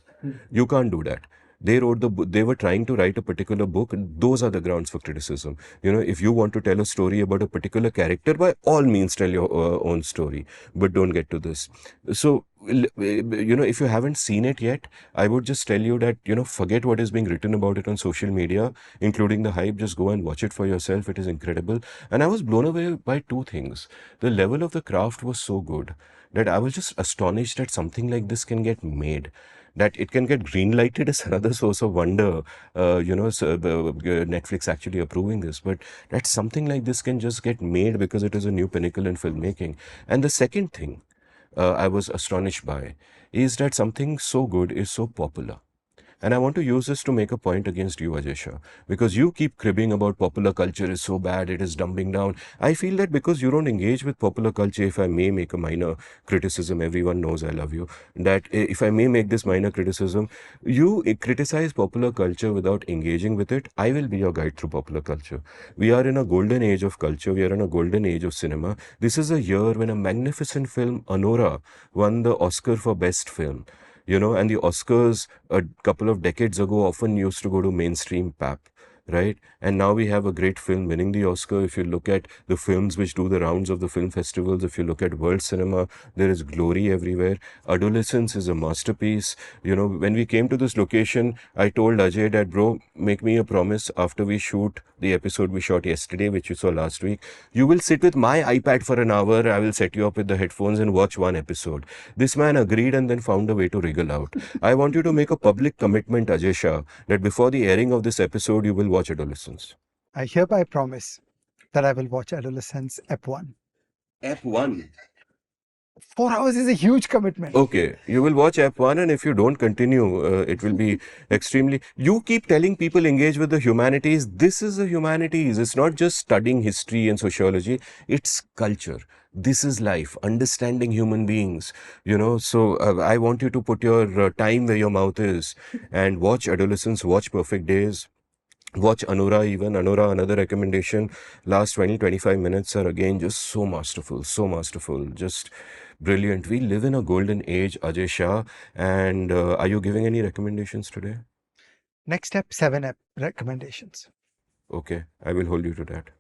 You can't do that. They wrote the book, they were trying to write a particular book, and those are the grounds for criticism. If you want to tell a story about a particular character, by all means tell your own story, but don't get to this. So if you haven't seen it yet, I would just tell you that forget what is being written about it on social media, including the hype. Just go and watch it for yourself. It is incredible. And I was blown away by two things. The level of the craft was so good that I was just astonished that something like this can get made, that it can get green-lighted is another source of wonder. Netflix actually approving this, but that something like this can just get made because it is a new pinnacle in filmmaking. And the second thing I was astonished by is that something so good is so popular. And I want to use this to make a point against you, Ajay Shah, because you keep cribbing about popular culture is so bad, it is dumbing down. I feel that because you don't engage with popular culture, if I may make a minor criticism, everyone knows I love you, that if I may make this minor criticism, you criticize popular culture without engaging with it. I will be your guide through popular culture. We are in a golden age of culture. We are in a golden age of cinema. This is a year when a magnificent film, Anora, won the Oscar for Best Film. And the Oscars a couple of decades ago often used to go to mainstream pap, right? And now we have a great film winning the Oscar. If you look at the films which do the rounds of the film festivals, if you look at world cinema, there is glory everywhere. Adolescence is a masterpiece. When we came to this location, I told Ajay that, bro, make me a promise after we shoot the episode we shot yesterday, which you saw last week, you will sit with my iPad for an hour. I will set you up with the headphones and watch one episode. This man agreed and then found a way to wriggle out. I want you to make a public commitment, Ajay Shah, that before the airing of this episode, you will watch Adolescence. I hereby promise that I will watch Adolescence F1. F1. 4 hours is a huge commitment. Okay, you will watch F1, and if you don't continue, it will be extremely. You keep telling people engage with the humanities. This is the humanities. It's not just studying history and sociology, it's culture. This is life, understanding human beings. So I want you to put your time where your mouth is and watch Adolescence, watch Perfect Days. Watch Anura even. Anura, another recommendation. Last 20-25 minutes are again just so masterful, just brilliant. We live in a golden age, Ajay Shah. And are you giving any recommendations today? Next step, 7 recommendations. Okay, I will hold you to that.